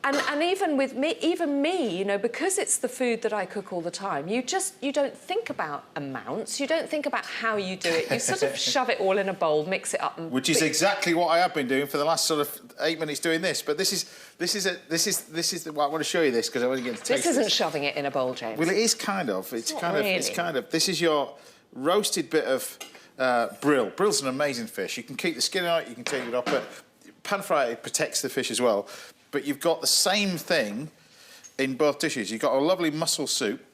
And even with me, you know, because it's the food that I cook all the time, you don't think about amounts, you don't think about how you do it. You sort of shove it all in a bowl, mix it up, and which is exactly what I have been doing for the last sort of 8 minutes doing this. But this is I want to show you this because I want to get to taste this. Isn't shoving it in a bowl, James. Well, it is kind of. It's kind really. of. This is your roasted bit of brill. Brill's an amazing fish. You can keep the skin on it. You can take it off, but pan fry it protects the fish as well. But you've got the same thing in both dishes. You've got a lovely mussel soup.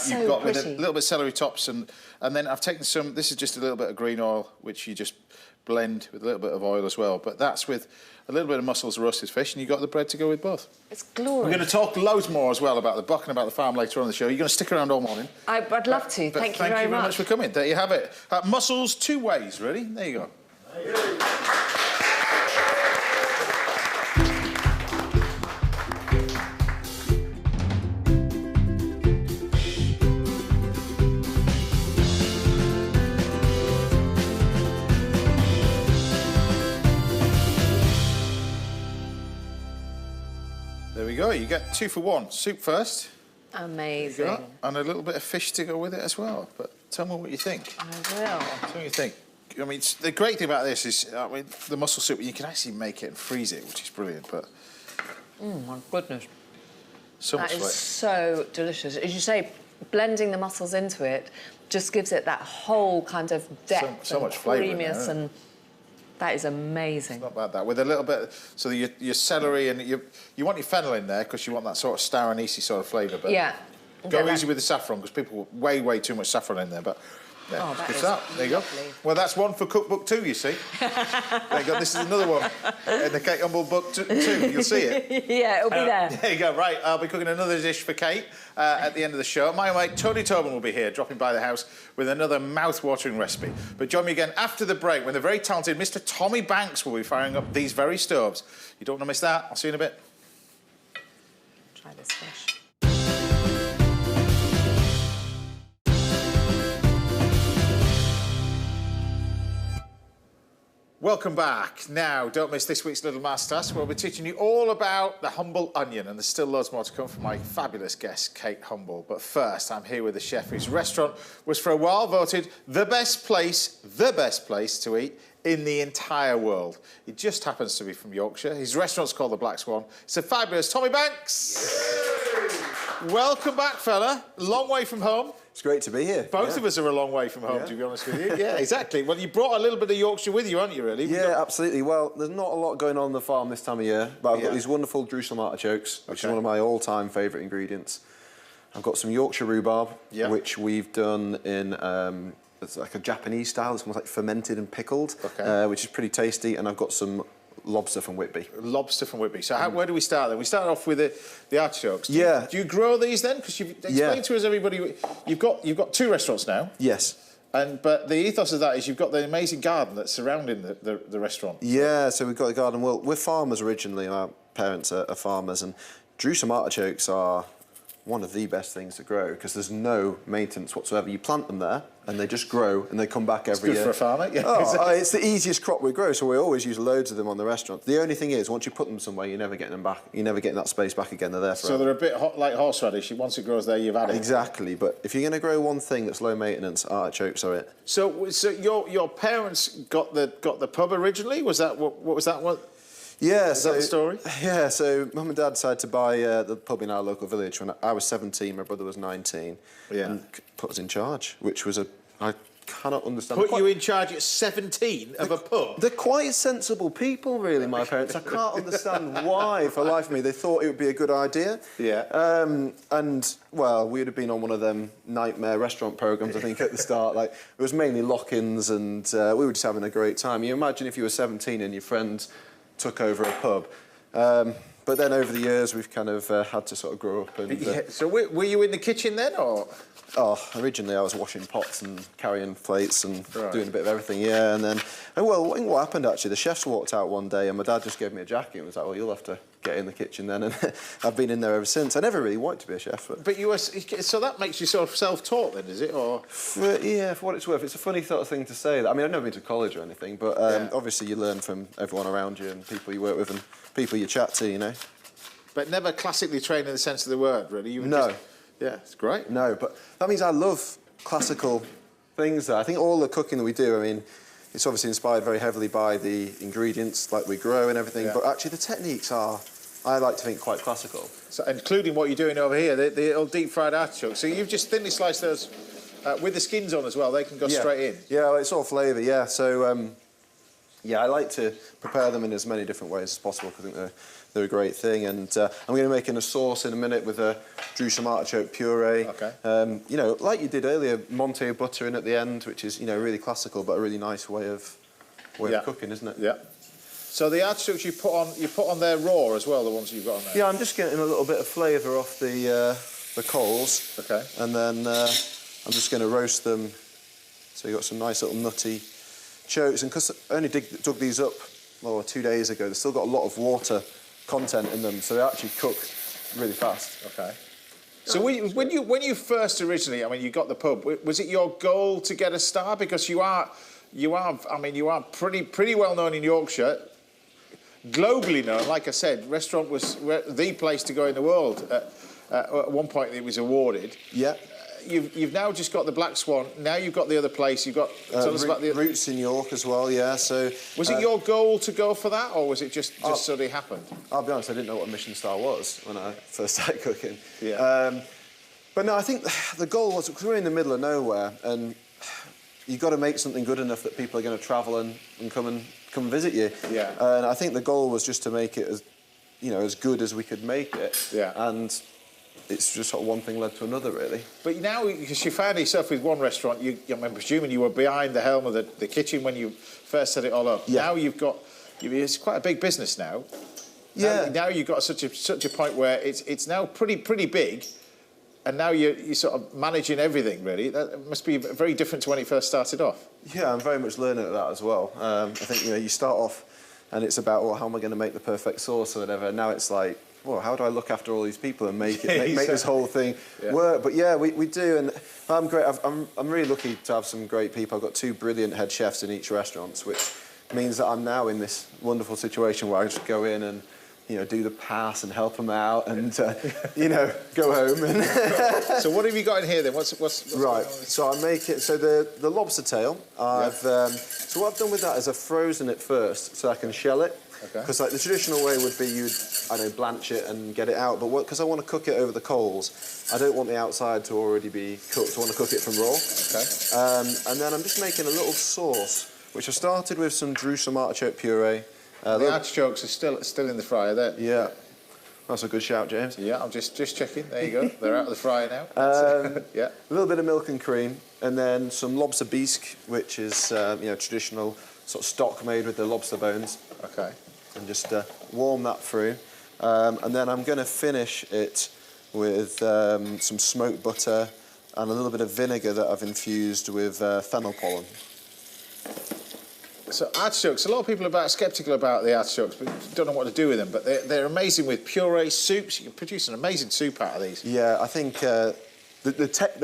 You've got with a little bit of celery tops, and then I've taken some... This is just a little bit of green oil, which you just blend with a little bit of oil as well. But that's with a little bit of mussels, roasted fish, and you've got the bread to go with both. It's glorious. We're going to talk loads more as well about the buck and about the farm later on in the show. You're going to stick around all morning. I'd love to. Thank you very much for coming. There you have it. Mussels 2 ways, really. There you go. go. You get 2 for 1. Soup first. Amazing. And a little bit of fish to go with it as well. But tell me what you think. I will. Tell me what you think. I mean, the great thing about this is, I mean, the mussel soup, you can actually make it and freeze it, which is brilliant, but... My goodness. So much That is flavor. so delicious. As you say, blending the mussels into it just gives it that whole kind of depth So and much flavour in there, creaminess, isn't it? and that is amazing. Not bad, that. With a little bit... So your celery and... You want your fennel in there because you want that sort of star anise sort of flavour, but... Yeah. Go easy with the saffron, because people way too much saffron in there, but... Yeah, Oh, that good is stuff. There you lovely. go. Well, that's one for cookbook 2, you see. There you go. This is another one in the Kate Humble book 2. You'll see it. Yeah, it'll be there. There you go. Right, I'll be cooking another dish for Kate at the end of the show. My mate Tony Tobin will be here, dropping by the house with another mouth-watering recipe. But join me again after the break when the very talented Mr. Tommy Banks will be firing up these very stoves. You don't want to miss that. I'll see you in a bit. Try this fish. Welcome back. Now, don't miss this week's Little Masterclass, where we'll be teaching you all about the humble onion, and there's still loads more to come from my fabulous guest, Kate Humble. But first, I'm here with a chef whose restaurant was for a while voted the best place to eat in the entire world. He just happens to be from Yorkshire. His restaurant's called the Black Swan. It's a fabulous Tommy Banks. Welcome back, fella. Long way from home. It's great to be here. Both of us are a long way from home, to be honest with you. Yeah, exactly. Well, you brought a little bit of Yorkshire with you, haven't you, really? Yeah, absolutely. Well, there's not a lot going on the farm this time of year, but I've got these wonderful Jerusalem artichokes, which is one of my all-time favourite ingredients. I've got some Yorkshire rhubarb, which we've done in it's like a Japanese style. It's almost like fermented and pickled, which is pretty tasty. And I've got some lobster from Whitby. Lobster from Whitby. So where do we start then? We start off with the artichokes. Do you grow these then? Because you've explained to us, everybody, you've got 2 restaurants now. Yes. But the ethos of that is you've got the amazing garden that's surrounding the restaurant. Yeah, so we've got the garden. Well, we're farmers originally. Our parents are farmers, and Jerusalem artichokes are one of the best things to grow because there's no maintenance whatsoever. You plant them there and they just grow and they come back every year. It's good for a farmer, yeah. It's the easiest crop we grow, so we always use loads of them on the restaurant. The only thing is, once you put them somewhere, you're never getting them back. You're never getting that space back again. They're there forever. So they're a bit like horseradish. Once it grows there, you've had it. Exactly, but if you're going to grow one thing that's low maintenance, artichokes are it. So your parents got the pub originally? Was that what was that one? Yeah, is that the story? Yeah, so Mum and Dad decided to buy the pub in our local village when I was 17, my brother was 19, and put us in charge, which was I cannot understand. Put you in charge at 17 of a pub? They're quite sensible people, really, my parents. I can't understand why, for the life of me. They thought it would be a good idea. Yeah. And, well, we'd have been on one of them nightmare restaurant programmes, I think, at the start. Like, it was mainly lock-ins, and we were just having a great time. You imagine if you were 17 and your friends took over a pub. But then over the years, we've kind of had to sort of grow up. And, So were you in the kitchen then, or...? Oh, originally I was washing pots and carrying plates and doing a bit of everything, yeah. And then, well, I think what happened actually, the chefs walked out one day and my dad just gave me a jacket and was like, well, you'll have to get in the kitchen then. And I've been in there ever since. I never really wanted to be a chef. But you were, so that makes you sort of self-taught then, is it? Or yeah, for what it's worth. It's a funny sort of thing to say. I mean, I've never been to college or anything, but obviously you learn from everyone around you and people you work with and people you chat to, you know. But never classically trained in the sense of the word, really? You were no. Yeah, it's great. No, but that means I love classical things. I think all the cooking that we do, I mean, it's obviously inspired very heavily by the ingredients, like we grow and everything, but actually the techniques are, I like to think, quite classical. So, including what you're doing over here, the old deep-fried artichokes. So you've just thinly sliced those with the skins on as well. They can go straight in. Yeah, well, it's all flavour, yeah. So, yeah, I like to prepare them in as many different ways as possible because I think they're a great thing. And I'm going to make a sauce in a minute with a Jerusalem artichoke puree. Okay. You know, like you did earlier, Monte butter in at the end, which is, you know, really classical but a really nice way of cooking, isn't it? Yeah. So the artichokes you put on there raw as well, the ones you've got on there. Yeah, I'm just getting a little bit of flavour off the coals. Okay. And then I'm just going to roast them. So you've got some nice little nutty chokes, and because I only dug these up 2 days ago, they've still got a lot of water content in them, so they actually cook really fast. Okay. So when you first originally, I mean, you got the pub, was it your goal to get a star? Because you are pretty well known in Yorkshire. globally known. Like I said, restaurant was the place to go in the world. At one point, it was awarded. Yeah. You've now just got the Black Swan. Now you've got the other place. You've got tell us about the Roots in York as well. Yeah. So was it your goal to go for that, or was it just sort of happened? I'll be honest. I didn't know what a Michelin star was when I first started cooking. Yeah. But no, I think the goal was, because we're in the middle of nowhere, and you've got to make something good enough that people are going to travel and come visit you. Yeah. And I think the goal was just to make it as, as good as we could make it. Yeah. And it's just sort of one thing led to another, really. But now, because you found yourself with one restaurant, I'm presuming you were behind the helm of the kitchen when you first set it all up. Yeah. Now it's quite a big business now. Yeah. Now you've got such a point where it's now pretty big. And now you're sort of managing everything, really. That must be very different to when it first started off. Yeah, I'm very much learning at that as well. I think, you start off and it's about, well, how am I going to make the perfect sauce or whatever. Now it's like, well, how do I look after all these people and make this whole thing work? But yeah, we do, and I'm great. I'm really lucky to have some great people. I've got 2 brilliant head chefs in each restaurant, which means that I'm now in this wonderful situation where I just go in and do the pass and help them out, and go home. And so what have you got in here then? What's right? So I make it. So the lobster tail. So what I've done with that is I've frozen it first, so I can shell it. Because the traditional way would be you'd blanch it and get it out, but because I want to cook it over the coals, I don't want the outside to already be cooked. I want to cook it from raw. And then I'm just making a little sauce, which I started with some Jerusalem artichoke puree. The artichokes are still in the fryer there. Yeah. That's a good shout, James. Yeah, I'm just checking. There you go. They're out of the fryer now. Yeah. A little bit of milk and cream, and then some lobster bisque, which is traditional sort of stock made with the lobster bones. Okay. And just warm that through, and then I'm going to finish it with some smoked butter and a little bit of vinegar that I've infused with fennel pollen. So artichokes, a lot of people are sceptical about the artichokes, but don't know what to do with them. But they're amazing with puree soups. You can produce an amazing soup out of these. Yeah, I think they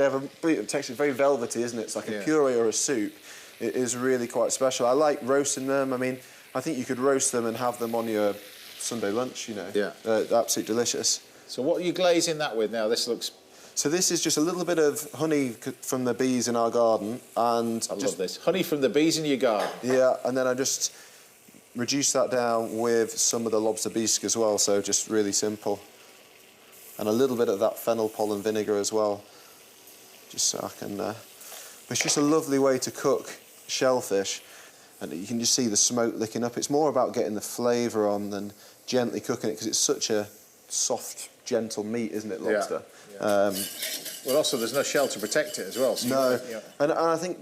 have a brilliant texture, very velvety, isn't it? It's like a puree or a soup. It is really quite special. I like roasting them. I mean, I think you could roast them and have them on your Sunday lunch. Yeah, absolutely delicious. So what are you glazing that with now? This looks. So this is just a little bit of honey from the bees in our garden, and I love this honey from the bees in your garden. Yeah, and then I just reduce that down with some of the lobster bisque as well. So just really simple, and a little bit of that fennel pollen vinegar as well, just so I can. It's just a lovely way to cook shellfish, and you can just see the smoke licking up. It's more about getting the flavour on than gently cooking it, because it's such a soft, gentle meat, isn't it, lobster? Yeah. Well, also, there's no shell to protect it as well. So no, and I think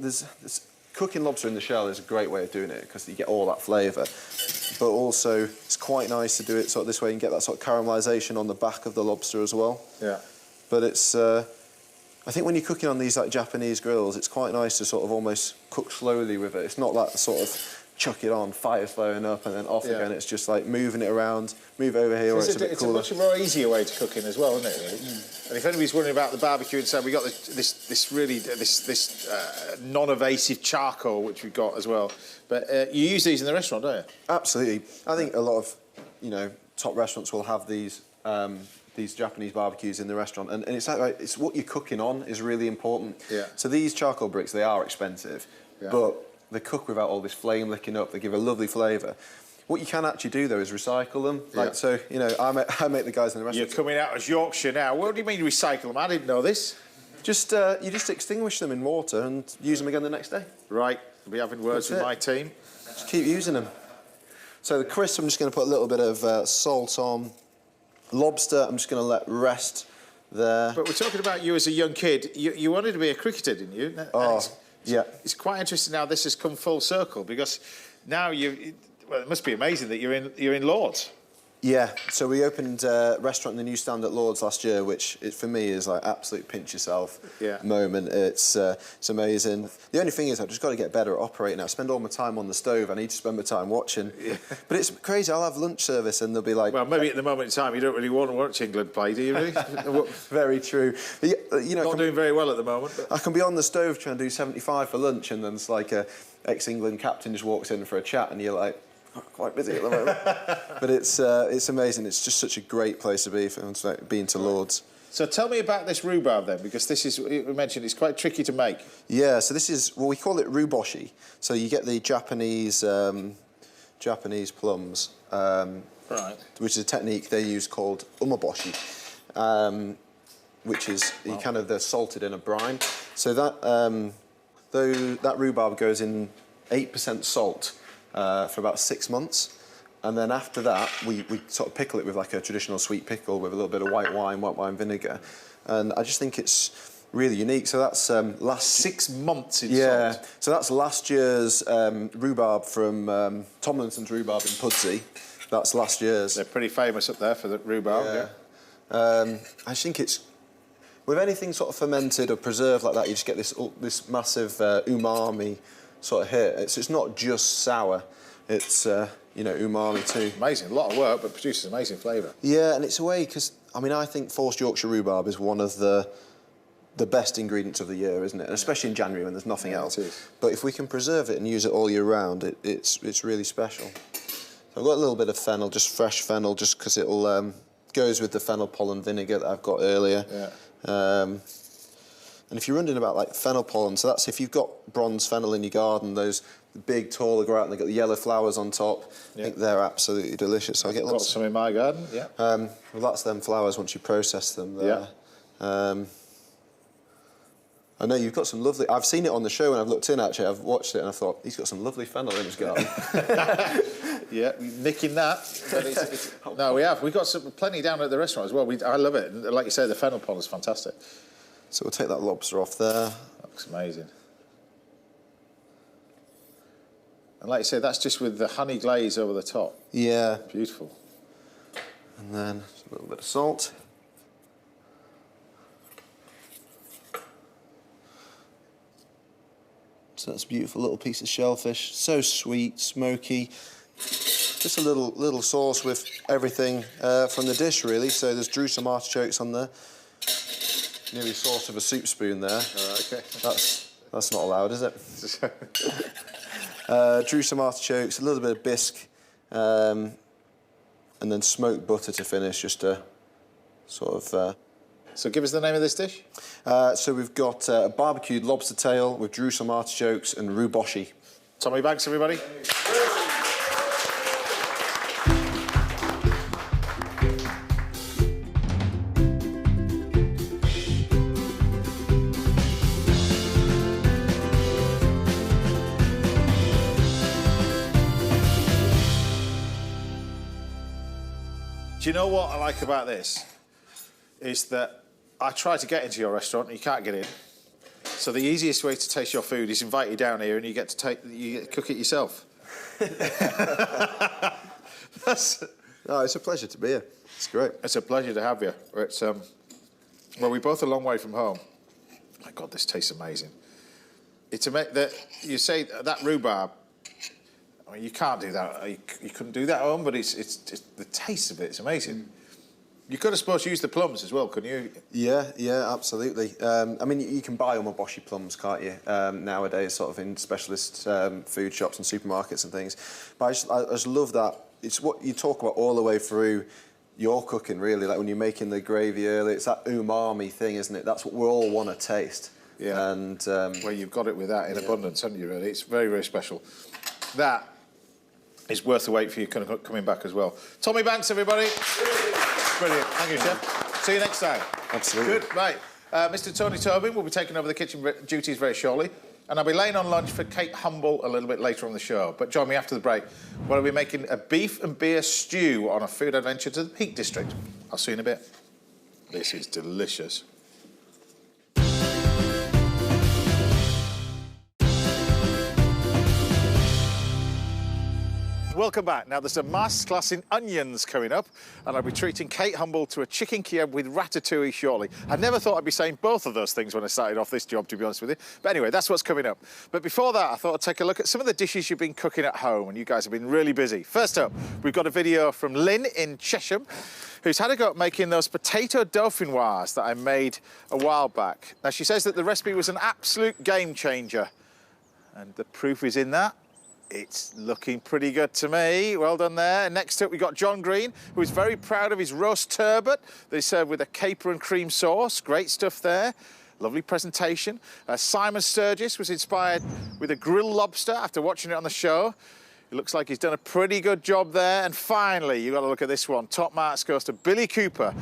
cooking lobster in the shell is a great way of doing it, because you get all that flavour. But also, it's quite nice to do it sort of this way and get that sort of caramelisation on the back of the lobster as well. Yeah. But it's, I think when you're cooking on these Japanese grills, it's quite nice to sort of almost cook slowly with it. It's not that sort of chuck it on, fire's flowing up, and then off again. It's just like moving it around, move over here, where it's a bit cooler. It's a much more easier way to cook in as well, isn't it? Really? And if anybody's wondering about the barbecue inside, we got this non-evasive charcoal, which we've got as well. But you use these in the restaurant, don't you? Absolutely. I think a lot of top restaurants will have these Japanese barbecues in the restaurant, and it's like it's what you're cooking on is really important. Yeah. So these charcoal bricks, they are expensive, but they cook without all this flame licking up. They give a lovely flavour. What you can actually do though is recycle them. So I make the guys in the restaurant. You're coming out as Yorkshire now. What do you mean recycle them? I didn't know this. Just you just extinguish them in water and use them again the next day. Right. I'll be having words with my team. Just keep using them. So the crisp, I'm just going to put a little bit of salt on. Lobster, I'm just going to let rest there. But we're talking about you as a young kid. You wanted to be a cricketer, didn't you? Yeah. It's quite interesting now this has come full circle, because now well, it must be amazing that you're in Lords. Yeah, so we opened a restaurant in the new stand at Lords last year, which for me is like absolute pinch yourself moment. It's amazing. The only thing is I've just got to get better at operating. I spend all my time on the stove. I need to spend my time watching. Yeah. But it's crazy. I'll have lunch service and they'll be like... Well, maybe at the moment in time you don't really want to watch England play, do you really? Very true. Not doing very well at the moment. But... I can be on the stove trying to do 75 for lunch, and then it's like a ex-England captain just walks in for a chat and you're like... quite busy at the moment. But it's amazing. It's just such a great place to be for being to Lords. So tell me about this rhubarb then, because this is, we mentioned, it's quite tricky to make. Yeah, so this is, well, we call it ruboshi. So you get the Japanese plums, Right. which is a technique they use called umaboshi, which is they're salted in a brine. So that rhubarb goes in 8% salt for about 6 months. And then after that, we sort of pickle it with like a traditional sweet pickle with a little bit of white wine vinegar. And I just think it's really unique. So that's last... 6 months in yeah, salt. so that's last year's rhubarb from Tomlinson's rhubarb in Pudsey. That's last year's. They're pretty famous up there for the rhubarb, yeah. I think it's... With anything sort of fermented or preserved like that, you just get this massive umami sort of hit. It's not just sour. It's... umami too. Amazing, a lot of work, but produces amazing flavour. Yeah, and it's a way, because, I think forced Yorkshire rhubarb is one of the best ingredients of the year, isn't it? And especially in January when there's nothing else. It is. But if we can preserve it and use it all year round, it's really special. So I've got a little bit of fennel, just fresh fennel, just because it'll goes with the fennel pollen vinegar that I've got earlier. Yeah. And if you're wondering about like fennel pollen, so that's if you've got bronze fennel in your garden, those big, tall, they grow out and they've got the yellow flowers on top. Yeah. I think they're absolutely delicious. So I get Got lots. some in my garden, yeah. Well, that's them flowers once you process them. There. Yeah. I know you've got some lovely... I've seen it on the show when I've looked in, actually. I've watched it and I thought, he's got some lovely fennel in his garden. Yeah, nicking that. But no, we have. We've got plenty down at the restaurant as well. I love it. And like you say, the fennel pollen is fantastic. So we'll take that lobster off there. That looks amazing. And like you say, that's just with the honey glaze over the top. Yeah. Beautiful. And then a little bit of salt. So that's a beautiful little piece of shellfish. So sweet, smoky. Just a little sauce with everything from the dish, really. So there's Jerusalem artichokes on there. Nearly sort of a soup spoon there. Okay. That's not allowed, is it? Jerusalem artichokes, a little bit of bisque, and then smoked butter to finish, just to sort of... So give us the name of this dish. So we've got a barbecued lobster tail with Jerusalem artichokes and ruboshi. Tommy Banks, everybody. Do you know what I like about this? Is that I try to get into your restaurant and you can't get in. So the easiest way to taste your food is invite you down here and you get to cook it yourself. No, it's a pleasure to be here. It's great. It's a pleasure to have you. It's well, we're both a long way from home. My God, this tastes amazing. It's that you say that rhubarb. I mean, you can't do that. You couldn't do that at home, but it's the taste of it. It's amazing. You could, I suppose, use the plums as well, couldn't you? Yeah, absolutely. I mean, you can buy umaboshi plums, can't you? Nowadays, sort of in specialist food shops and supermarkets and things. But I just love that. It's what you talk about all the way through your cooking, really. Like when you're making the gravy early, it's that umami thing, isn't it? That's what we all want to taste. Yeah. And well, you've got it with that in abundance, haven't you? Really, it's very, very special. That is worth the wait for you coming back as well. Tommy Banks, everybody. Brilliant. Thank you, Chef. See you next time. Absolutely. Good. Right. Mr. Tony Tobin will be taking over the kitchen duties very shortly. And I'll be laying on lunch for Kate Humble a little bit later on the show. But join me after the break, where I'll be making a beef and beer stew on a food adventure to the Peak District. I'll see you in a bit. This is delicious. Welcome back. Now, there's a masterclass in onions coming up, and I'll be treating Kate Humble to a chicken Kiev with ratatouille shortly. I never thought I'd be saying both of those things when I started off this job, to be honest with you. But anyway, that's what's coming up. But before that, I thought I'd take a look at some of the dishes you've been cooking at home, and you guys have been really busy. First up, we've got a video from Lynn in Chesham, who's had a go at making those potato dauphinoise that I made a while back. Now, she says that the recipe was an absolute game changer, and the proof is in that. It's looking pretty good to me. Well done there. Next up, we've got John Green, who is very proud of his roast turbot. They serve with a caper and cream sauce. Great stuff there. Lovely presentation. Simon Sturgis was inspired with a grilled lobster after watching it on the show. It looks like he's done a pretty good job there. And finally, you've got to look at this one. Top marks goes to Billy Cooper,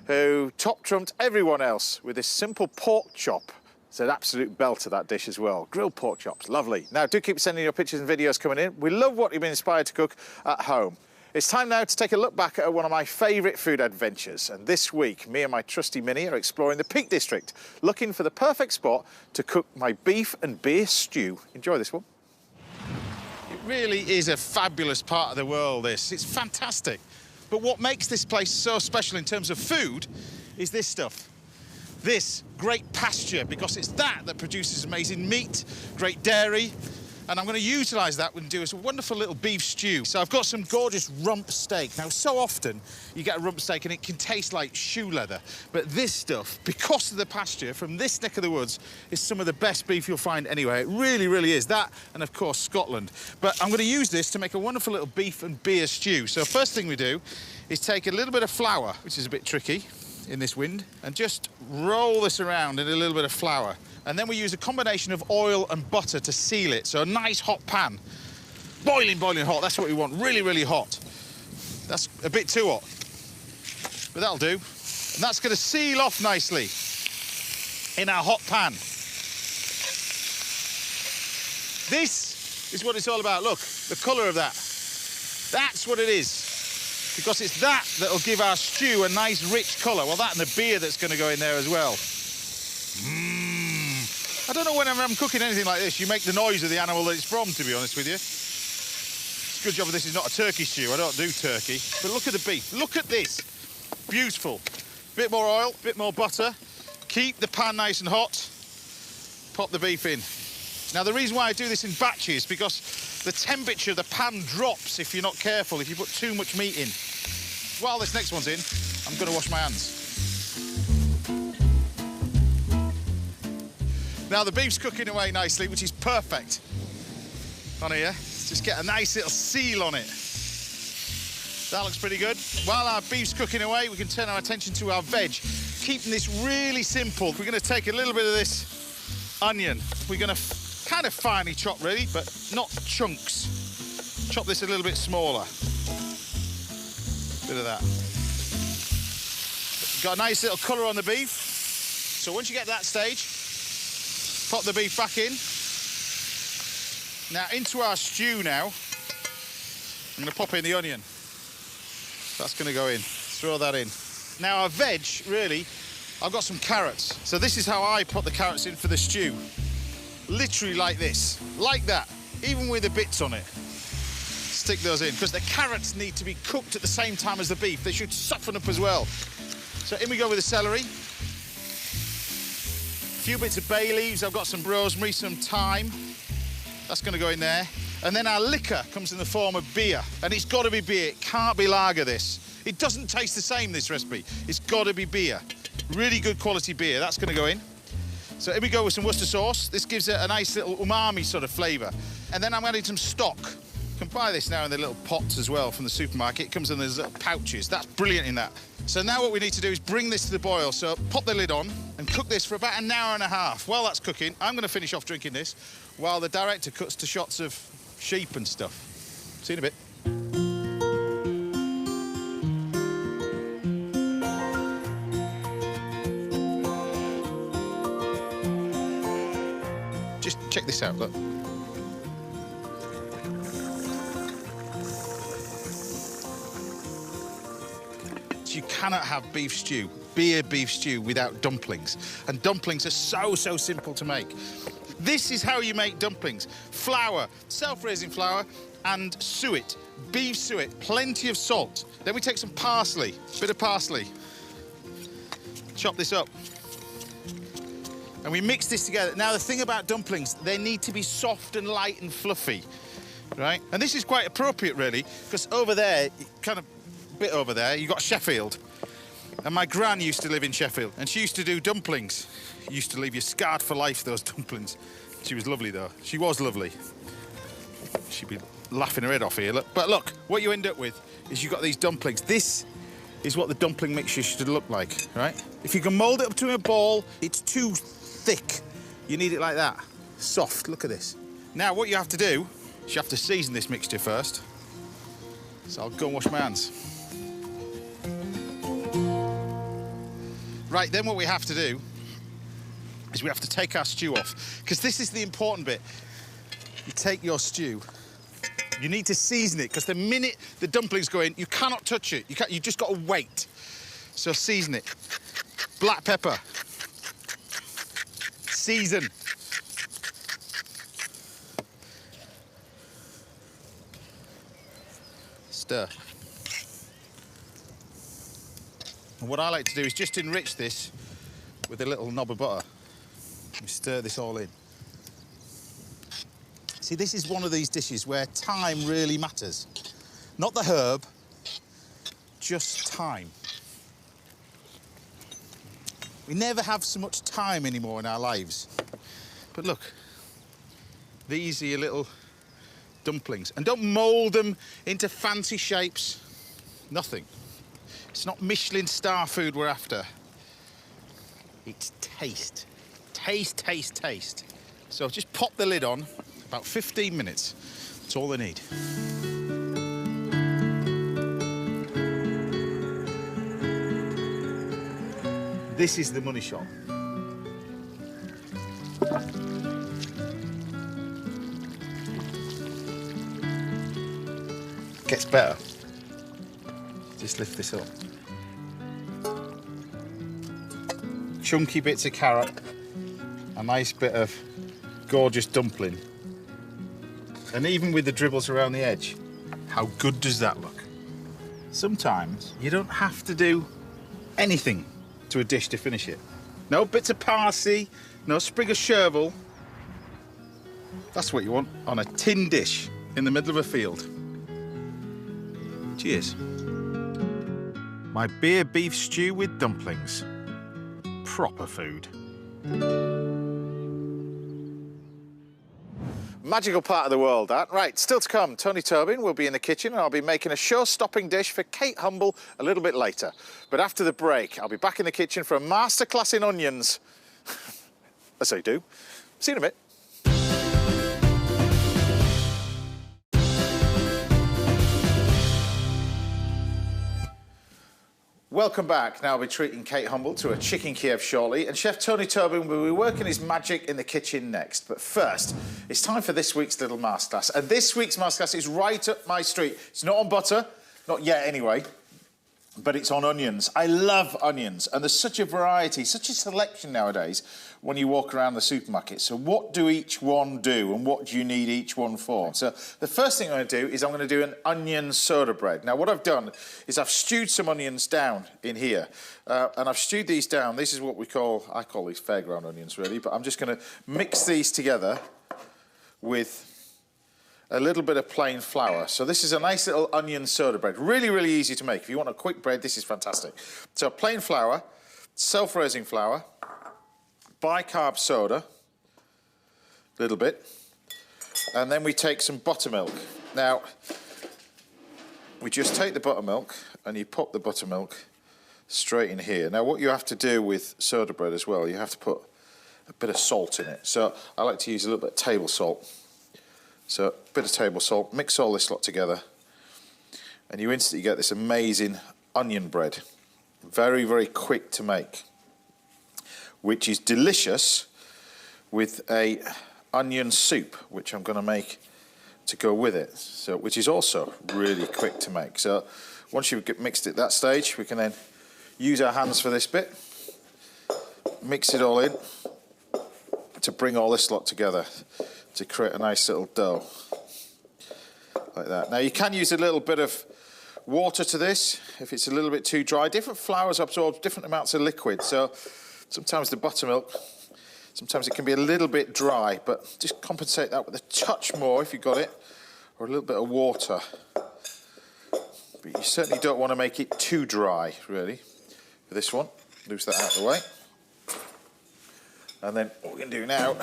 who top-trumped everyone else with this simple pork chop. It's an absolute belter, that dish as well. Grilled pork chops, lovely. Now, do keep sending your pictures and videos coming in. We love what you've been inspired to cook at home. It's time now to take a look back at one of my favourite food adventures. And this week, me and my trusty Minnie are exploring the Peak District, looking for the perfect spot to cook my beef and beer stew. Enjoy this one. It really is a fabulous part of the world, this. It's fantastic. But what makes this place so special in terms of food is this stuff. This great pasture, because it's that produces amazing meat, great dairy, and I'm going to utilise that and do a wonderful little beef stew. So I've got some gorgeous rump steak. Now, so often you get a rump steak and it can taste like shoe leather, but this stuff, because of the pasture from this neck of the woods, is some of the best beef you'll find anywhere. It really, really is. That, and of course, Scotland. But I'm going to use this to make a wonderful little beef and beer stew. So first thing we do is take a little bit of flour, which is a bit tricky in this wind, and just roll this around in a little bit of flour. And then we use a combination of oil and butter to seal it. So a nice hot pan. Boiling, boiling hot. That's what we want. Really, really hot. That's a bit too hot, but that'll do. And that's going to seal off nicely in our hot pan. This is what it's all about. Look, the colour of that. That's what it is. Because it's that that'll give our stew a nice, rich colour. Well, that and the beer that's going to go in there as well. I don't know when I'm cooking anything like this, you make the noise of the animal that it's from, to be honest with you. It's a good job this is not a turkey stew. I don't do turkey. But look at the beef. Look at this. Beautiful. Bit more oil, bit more butter. Keep the pan nice and hot. Pop the beef in. Now, the reason why I do this in batches is because the temperature of the pan drops if you're not careful, if you put too much meat in. While this next one's in, I'm going to wash my hands. Now, the beef's cooking away nicely, which is perfect on here. Just get a nice little seal on it. That looks pretty good. While our beef's cooking away, we can turn our attention to our veg, keeping this really simple. We're going to take a little bit of this onion. We're going to kind of finely chop, really, but not chunks. Chop this a little bit smaller. Bit of that. Got a nice little colour on the beef. So once you get to that stage, pop the beef back in. Now, into our stew now, I'm going to pop in the onion. That's going to go in. Throw that in. Now, our veg, really, I've got some carrots. So this is how I put the carrots in for the stew. Literally like this. Like that. Even with the bits on it. Stick those in. Because the carrots need to be cooked at the same time as the beef. They should soften up as well. So in we go with the celery. A few bits of bay leaves. I've got some rosemary, some thyme. That's going to go in there. And then our liquor comes in the form of beer. And it's got to be beer. It can't be lager, this. It doesn't taste the same, this recipe. It's got to be beer. Really good quality beer. That's going to go in. So here we go with some Worcester sauce. This gives it a nice little umami sort of flavour. And then I'm adding some stock. You can buy this now in the little pots as well from the supermarket. It comes in those little pouches. That's brilliant in that. So now what we need to do is bring this to the boil. So pop the lid on and cook this for about an hour and a half. While that's cooking, I'm going to finish off drinking this while the director cuts to shots of sheep and stuff. See you in a bit. Just check this out, look. You cannot have beef stew, beer beef stew, without dumplings. And dumplings are so simple to make. This is how you make dumplings. Flour, self-raising flour, and suet, beef suet, plenty of salt. Then we take some parsley, bit of parsley. Chop this up. And we mix this together. Now, the thing about dumplings, they need to be soft and light and fluffy, right? And this is quite appropriate, really, because over there, kind of bit over there, you've got Sheffield. And my gran used to live in Sheffield, and she used to do dumplings. Used to leave you scarred for life, those dumplings. She was lovely, though. She was lovely. She'd be laughing her head off here, look. But look, what you end up with is you've got these dumplings. This is what the dumpling mixture should look like, right? If you can mould it up to a ball, it's too thick. You need it like that, soft. Look at this. Now, what you have to do is you have to season this mixture first. So I'll go and wash my hands. Right, then what we have to do is we have to take our stew off, because this is the important bit. You take your stew, you need to season it, because the minute the dumplings go in, you cannot touch it. You've just got to wait. So season it. Black pepper. Season. Stir. And what I like to do is just enrich this with a little knob of butter. We stir this all in. See, this is one of these dishes where time really matters. Not the herb, just time. We never have so much time anymore in our lives. But look, these are your little dumplings. And don't mould them into fancy shapes. Nothing. It's not Michelin star food we're after. It's taste. Taste, taste, taste. So just pop the lid on, about 15 minutes. That's all they need. This is the money shot. Gets better. Just lift this up. Chunky bits of carrot, a nice bit of gorgeous dumpling, and even with the dribbles around the edge, how good does that look? Sometimes you don't have to do anything to a dish to finish it. No bits of parsley, no sprig of chervil. That's what you want on a tin dish in the middle of a field. Cheers. My beer beef stew with dumplings. Proper food. Magical part of the world, that. Right, still to come, Tony Tobin will be in the kitchen and I'll be making a show-stopping dish for Kate Humble a little bit later. But after the break, I'll be back in the kitchen for a masterclass in onions. As I do. See you in a bit. Welcome back. Now I'll be treating Kate Humble to a chicken Kiev shortly, and Chef Tony Tobin will be working his magic in the kitchen next. But first, it's time for this week's little masterclass. And this week's masterclass is right up my street. It's not on butter, not yet anyway, but it's on onions. I love onions, and there's such a variety, such a selection nowadays when you walk around the supermarket. So what do each one do, and what do you need each one for? So the first thing I'm going to do is I'm going to do an onion soda bread. Now what I've done is I've stewed some onions down in here, and I've stewed these down. This is what I call these fairground onions really, but I'm just going to mix these together with a little bit of plain flour. So this is a nice little onion soda bread. Really, really easy to make. If you want a quick bread, this is fantastic. So plain flour, self-raising flour, bicarb soda, a little bit, and then we take some buttermilk. Now, we just take the buttermilk and you pop the buttermilk straight in here. Now, what you have to do with soda bread as well, you have to put a bit of salt in it. So I like to use a little bit of table salt. So a bit of table salt, mix all this lot together, and you instantly get this amazing onion bread. Very, very quick to make, which is delicious with a onion soup, which I'm going to make to go with it, so which is also really quick to make. So once you've mixed it at that stage, we can then use our hands for this bit, mix it all in to bring all this lot together to create a nice little dough like that. Now you can use a little bit of water to this if it's a little bit too dry. Different flours absorb different amounts of liquid, so sometimes the buttermilk, sometimes it can be a little bit dry, but just compensate that with a touch more if you've got it, or a little bit of water. But you certainly don't want to make it too dry, really, for this one. Lose that out of the way. And then what we're going to do now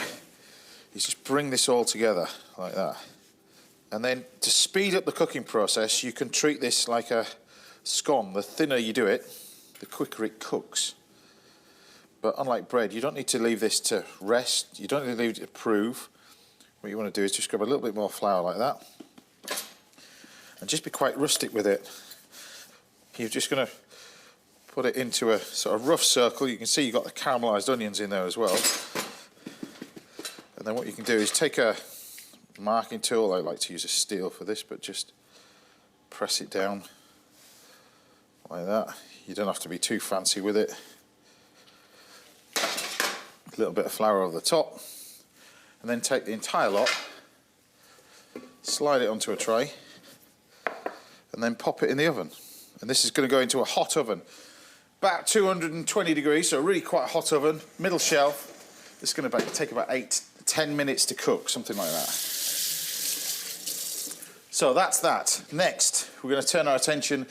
is just bring this all together like that. And then to speed up the cooking process, you can treat this like a scone. The thinner you do it, the quicker it cooks. But unlike bread, you don't need to leave this to rest. You don't need to leave it to prove. What you want to do is just grab a little bit more flour like that. And just be quite rustic with it. You're just going to put it into a sort of rough circle. You can see you've got the caramelised onions in there as well. And then what you can do is take a marking tool. I like to use a steel for this, but just press it down like that. You don't have to be too fancy with it. A little bit of flour over the top, and then take the entire lot, slide it onto a tray, and then pop it in the oven. And this is going to go into a hot oven, about 220 degrees, so a really quite hot oven, middle shelf. It's going to take about 8-10 minutes to cook, something like that. So that's that. Next, we're going to turn our attention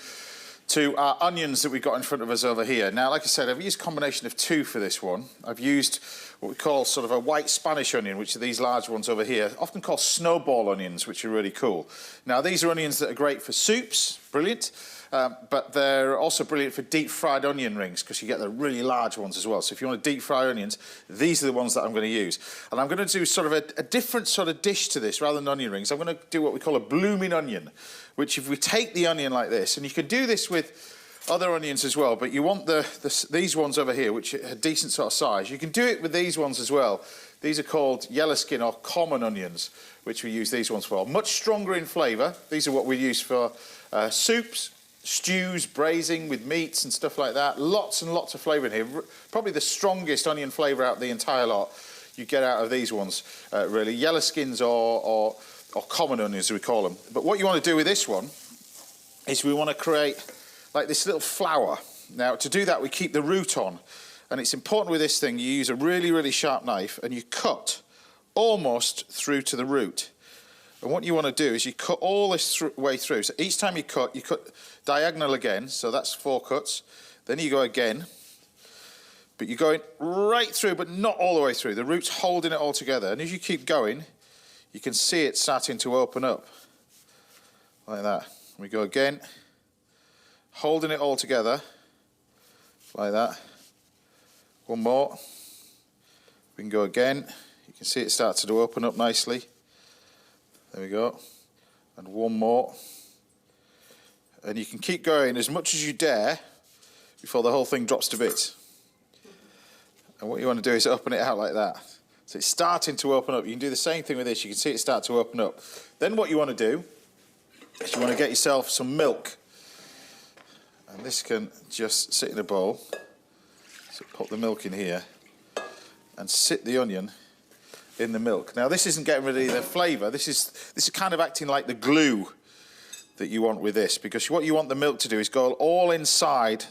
to our onions that we've got in front of us over here. Now, like I said, I've used a combination of two for this one. I've used what we call sort of a white Spanish onion, which are these large ones over here, often called snowball onions, which are really cool. Now, these are onions that are great for soups, brilliant, but they're also brilliant for deep-fried onion rings, because you get the really large ones as well. So if you want to deep-fry onions, these are the ones that I'm going to use. And I'm going to do sort of a different sort of dish to this, rather than onion rings. I'm going to do what we call a blooming onion, which if we take the onion like this, and you can do this with other onions as well, but you want these ones over here, which are a decent sort of size. You can do it with these ones as well. These are called yellow skin or common onions, which we use these ones for. Much stronger in flavour. These are what we use for soups, stews, braising with meats and stuff like that. Lots and lots of flavour in here. Probably the strongest onion flavour out of the entire lot you get out of these ones, really. Yellow skins or common onions, as we call them. But what you want to do with this one is we want to create like this little flower. Now, to do that, we keep the root on. And it's important with this thing, you use a really, really sharp knife and you cut almost through to the root. And what you want to do is you cut all this way through. So each time you cut diagonal again, so that's 4 cuts. Then you go again, but you're going right through, but not all the way through. The root's holding it all together. And as you keep going, you can see it starting to open up, like that. We go again, holding it all together, like that. One more. We can go again. You can see it starts to open up nicely. There we go. And one more. And you can keep going as much as you dare before the whole thing drops to bits. And what you want to do is open it out like that. So it's starting to open up. You can do the same thing with this. You can see it start to open up. Then what you want to do is you want to get yourself some milk. And this can just sit in a bowl. So pop the milk in here and sit the onion in the milk. Now, this isn't getting rid of the flavour. This is kind of acting like the glue that you want with this, because what you want the milk to do is go all inside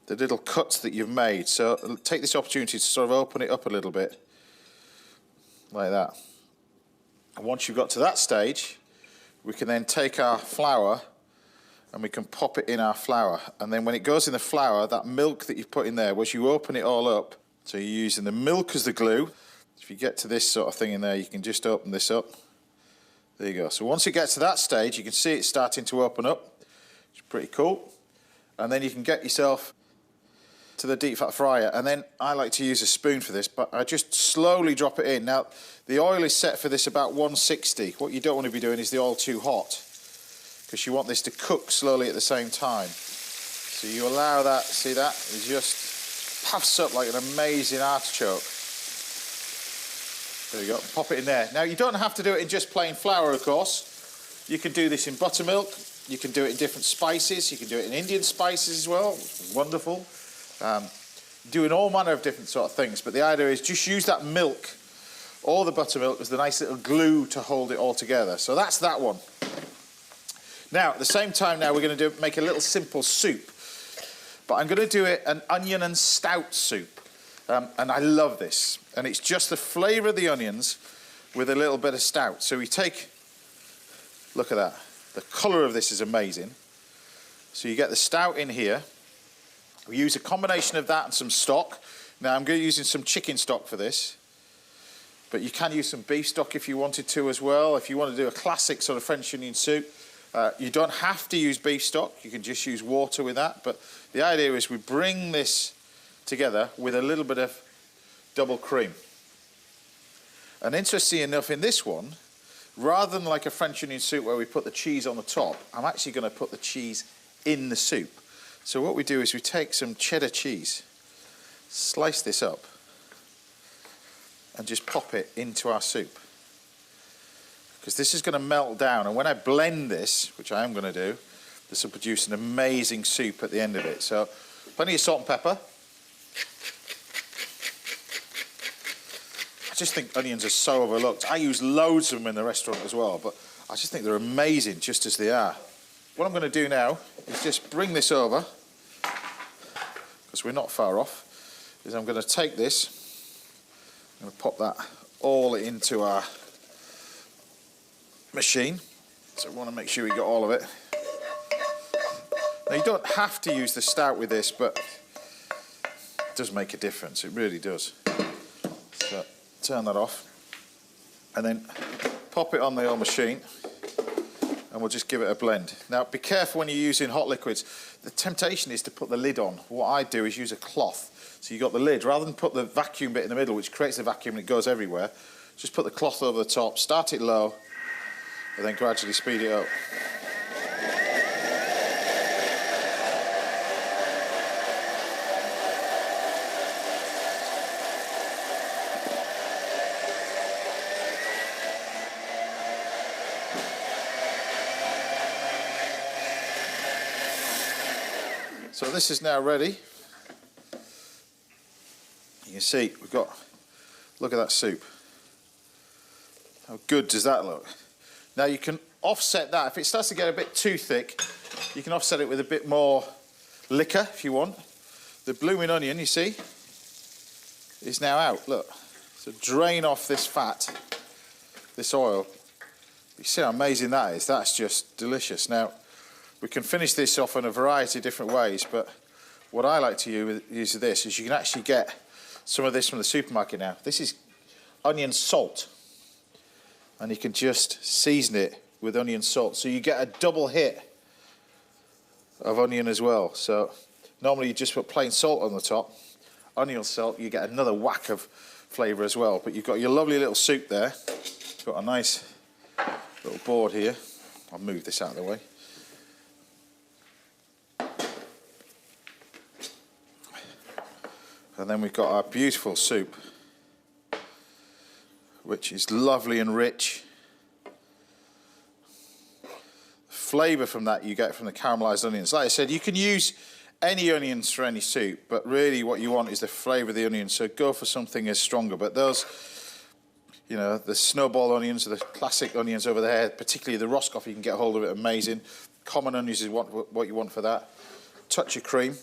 the little cuts that you've made. So take this opportunity to sort of open it up a little bit, like that. And once you've got to that stage, we can then take our flour and we can pop it in our flour. And then when it goes in the flour, that milk that you've put in there, once you open it all up, so you're using the milk as the glue. If you get to this sort of thing in there, you can just open this up. There you go. So once it gets to that stage, you can see it starting to open up. It's pretty cool. And then you can get yourself to the deep fat fryer. And then I like to use a spoon for this, but I just slowly drop it in. Now, the oil is set for this about 160. What you don't want to be doing is the oil too hot, because you want this to cook slowly at the same time. So you allow that, see that? It just puffs up like an amazing artichoke. There you go, pop it in there. Now, you don't have to do it in just plain flour, of course. You can do this in buttermilk. You can do it in different spices. You can do it in Indian spices as well, which is wonderful. Doing all manner of different sort of things. But the idea is just use that milk or the buttermilk as the nice little glue to hold it all together. So that's that one. Now, at the same time now, we're going to make a little simple soup. But I'm going to do it an onion and stout soup. And I love this. And it's just the flavour of the onions with a little bit of stout. So we take, look at that. The colour of this is amazing. So you get the stout in here. We use a combination of that and some stock. Now I'm using some chicken stock for this. but you can use some beef stock if you wanted to as well. If you want to do a classic sort of French onion soup, you don't have to use beef stock. You can just use water with that. But the idea is we bring this together with a little bit of double cream. And interestingly enough, in this one, rather than like a French onion soup where we put the cheese on the top, I'm actually going to put the cheese in the soup. So what we do is we take some cheddar cheese, slice this up, and just pop it into our soup. Because this is going to melt down, and when I blend this, which I am going to do, this will produce an amazing soup at the end of it. So plenty of salt and pepper. I just think onions are so overlooked. I use loads of them in the restaurant as well, but I just think they're amazing just as they are. What I'm going to do now is just bring this over, because we're not far off, is I'm going to take this, I'm going to pop that all into our machine. So we want to make sure we got all of it. Now you don't have to use the stout with this, but it does make a difference, it really does. So turn that off and then pop it on the old machine, and we'll just give it a blend. Now be careful when you're using hot liquids. The temptation is to put the lid on. What I do is use a cloth. So you've got the lid, rather than put the vacuum bit in the middle, which creates the vacuum and it goes everywhere, just put the cloth over the top, start it low, and then gradually speed it up. So this is now ready. You can see we've got, look at that soup. How good does that look? Now you can offset that. If it starts to get a bit too thick, you can offset it with a bit more liquor if you want. The blooming onion, you see, is now out, look. So drain off this fat, this oil. You see how amazing that is? That's just delicious. Now, we can finish this off in a variety of different ways, but what I like to use this is you can actually get some of this from the supermarket now. This is onion salt, and you can just season it with onion salt. So you get a double hit of onion as well. So normally you just put plain salt on the top. Onion salt, you get another whack of flavour as well. But you've got your lovely little soup there. Got a nice little board here. I'll move this out of the way. And then we've got our beautiful soup, which is lovely and rich. The flavour from that you get from the caramelised onions. Like I said, you can use any onions for any soup, but really what you want is the flavour of the onions, so go for something as stronger. But those, you know, the snowball onions, the classic onions over there, particularly the Roscoff, you can get hold of it, amazing. Common onions is what you want for that. Touch of cream.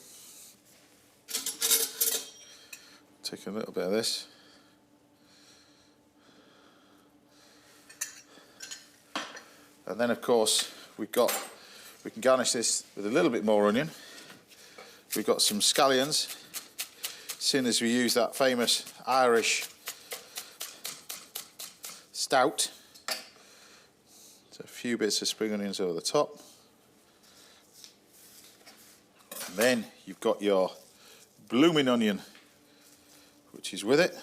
Take a little bit of this. And then of course we can garnish this with a little bit more onion. We've got some scallions, seeing as we use that famous Irish stout. So a few bits of spring onions over the top. And then you've got your blooming onion, which is with it.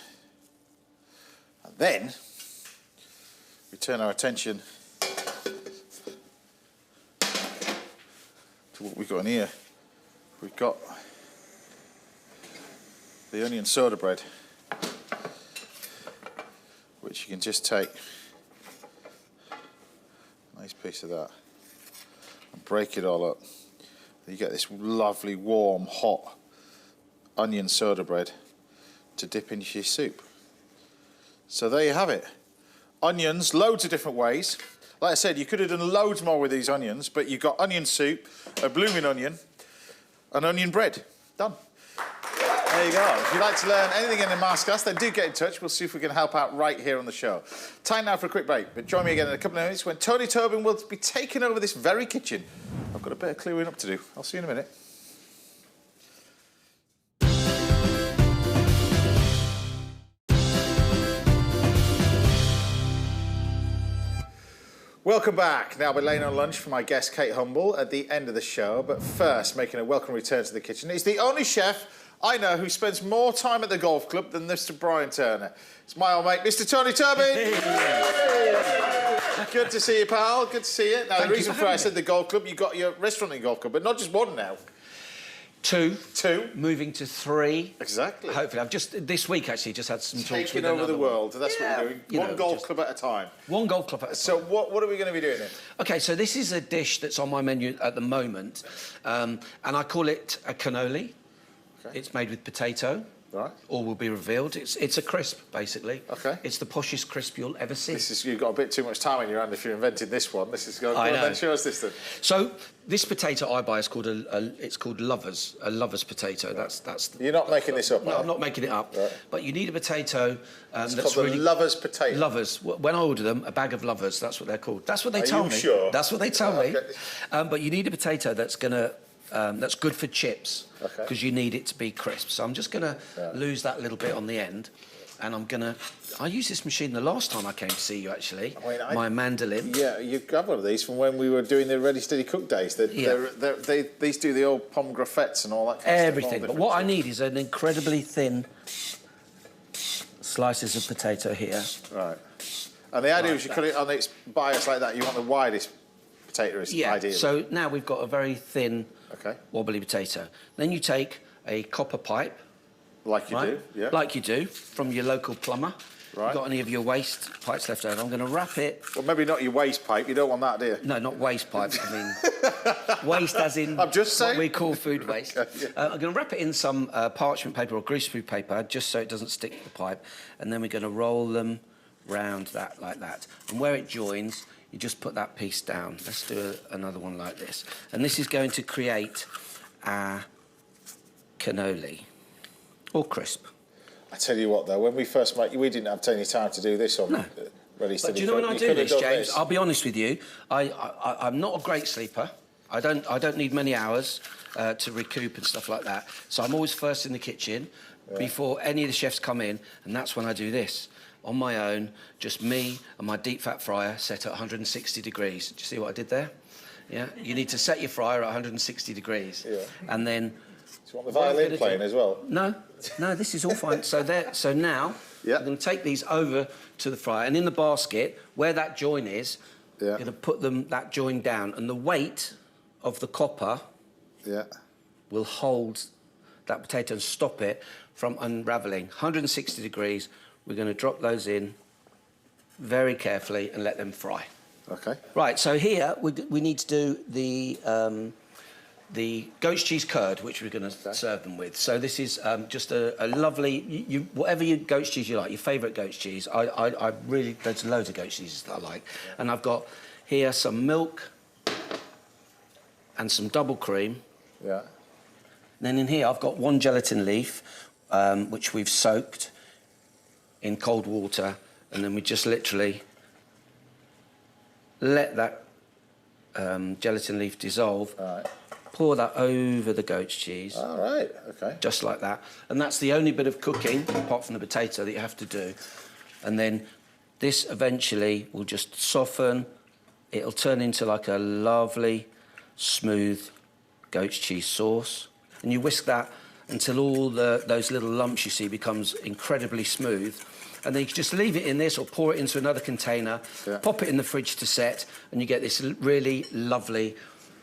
And then we turn our attention to what we've got in here. We've got the onion soda bread, which you can just take a nice piece of that and break it all up. You get this lovely, warm, hot onion soda bread to dip into your soup. So there you have it. Onions, loads of different ways. Like I said, you could have done loads more with these onions, but you've got onion soup, a blooming onion, and onion bread. Done. There you go. If you'd like to learn anything in the masterclass, then do get in touch. We'll see if we can help out right here on the show. Time now for a quick break, but join me again in a couple of minutes when Tobin will be taking over this very kitchen. I've got a bit of clearing up to do. I'll see you in a minute. Welcome back. Now we're laying on lunch for my guest Kate Humble at the end of the show, but first, making a welcome return to the kitchen, is the only chef I know who spends more time at the golf club than Mr. Brian Turner. It's my old mate, Mr. Tony Tobin. Good to see you, pal. Good to see you. Now, the reason for I said the golf club, you've got your restaurant in golf club, but not just one now. Two. Two. Moving to 3. Exactly. Hopefully. I've just, this week, actually, just had some talks with Taking over the world. one. That's what we're doing. One golf club at a time. One golf club at a time. So what are we going to be doing then? OK, so this is a dish that's on my menu at the moment, and I call it a cannoli. Okay. It's made with potato. Right. All will be revealed. It's a crisp, basically. OK. It's the poshest crisp you'll ever see. You've got a bit too much time in your hand if you're inventing this one. This is going to show us this then. So this potato I buy is called it's called Lovers, a Lover's potato. Right. That's. You're not making this up, No, I'm not making it up. Right. But you need a potato it's that's called really the Lover's potato. Lovers. When I order them, a bag of Lovers. That's what they're called. That's what they tell me. Sure? That's what they tell me. Okay. But you need a potato that's gonna. That's good for chips because you need it to be crisp. So I'm just going to lose that little bit on the end, and I used this machine the last time I came to see you, actually. My mandolin. Yeah, you've got one of these from when we were doing the Ready Steady Cook days. These do the old pomme graffettes and all that kind of everything. But what I need is an incredibly thin slices of potato here. Right. And the idea is you cut it on its bias like that. You want the widest potato, ideally. So now we've got a very thin, wobbly potato. Then you take a copper pipe. Like you do, yeah. Like you do, from your local plumber. Right. Got any of your waste pipes left over? I'm going to wrap it. Well, maybe not your waste pipe. You don't want that, do you? No, not waste pipes. I mean, waste as in I'm just saying. What we call food waste. I'm going to wrap it in some parchment paper or greaseproof paper, just so it doesn't stick to the pipe. And then we're going to roll them round that like that. And where it joins, you just put that piece down. Let's do another one like this. And this is going to create a cannoli or crisp. I tell you what, though, when we first met you, we didn't have any time to do this on Ready Steady Cook. But do you know when I do this, James? I'll be honest with you. I'm not a great sleeper. I don't need many hours to recoup and stuff like that. So I'm always first in the kitchen before any of the chefs come in, and that's when I do this. On my own, just me and my deep fat fryer set at 160 degrees. Do you see what I did there? Yeah. You need to set your fryer at 160 degrees. Yeah. And then... Do you want the violin playing as well? No, this is all fine. So now, I'm going to take these over to the fryer, and in the basket, where that join is, I'm going to put that join down, and the weight of the copper will hold that potato and stop it from unravelling. 160 degrees, we're going to drop those in very carefully and let them fry. OK. Right, so here we need to do the goat's cheese curd, which we're going to serve them with. So this is just a lovely, whatever your goat's cheese you like, your favourite goat's cheese. I really, there's loads of goat's cheeses that I like. And I've got here some milk and some double cream. Yeah. Then in here I've got 1 gelatin leaf, which we've soaked in cold water, and then we just literally let that gelatin leaf dissolve. All right. Pour that over the goat's cheese. All right, OK. Just like that. And that's the only bit of cooking, apart from the potato, that you have to do. And then this eventually will just soften. It'll turn into like a lovely, smooth goat's cheese sauce. And you whisk that until all those little lumps you see becomes incredibly smooth. And then you can just leave it in this or pour it into another container, pop it in the fridge to set, and you get this really lovely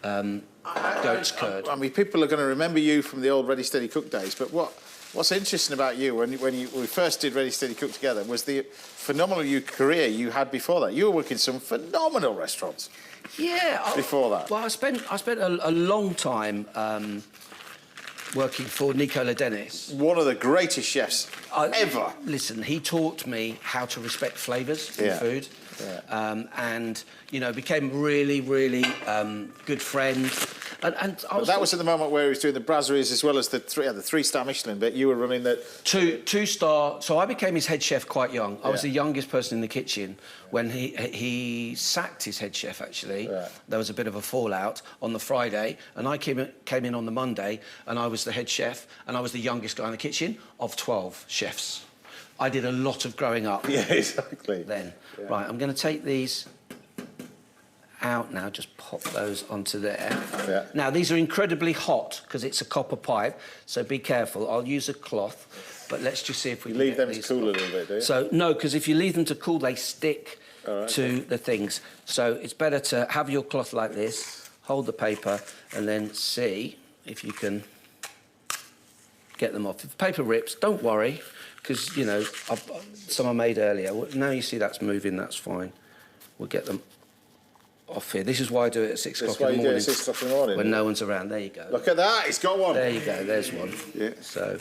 goat's curd. I mean, people are going to remember you from the old Ready Steady Cook days, but what's interesting about you when we first did Ready Steady Cook together was the phenomenal career you had before that. You were working some phenomenal restaurants. Yeah. Before that. Well, I spent a long time working for Nicola Dennis. One of the greatest chefs ever. Listen, he taught me how to respect flavours in food. Yeah. And, you know, became really, really good friends. And that was at the moment where he was doing the brasseries as well as the three-star Michelin bit. You were running the... Two-star... So I became his head chef quite young. I was the youngest person in the kitchen when he sacked his head chef, actually. Yeah. There was a bit of a fallout on the Friday, and I came in on the Monday, and I was the head chef, and I was the youngest guy in the kitchen of 12 chefs. I did a lot of growing up. Yeah, exactly. Then. Yeah. Right, I'm going to take these out now. Just pop those onto there. Yeah. Now, these are incredibly hot because it's a copper pipe, so be careful. I'll use a cloth, but let's just see if we can leave get them these to cool a little bit, do you? So, no, because if you leave them to cool, they stick right, to the things. So it's better to have your cloth like this, hold the paper, and then see if you can get them off. If the paper rips, don't worry, because, you know, some I made earlier. Now you see that's moving, that's fine. We'll get them off here. This is why I do it at 6 o'clock in the morning. This is why you do it at 6 o'clock in the morning? When no one's around. There you go. Look at that, he's got one. There you go, there's one. Yeah. So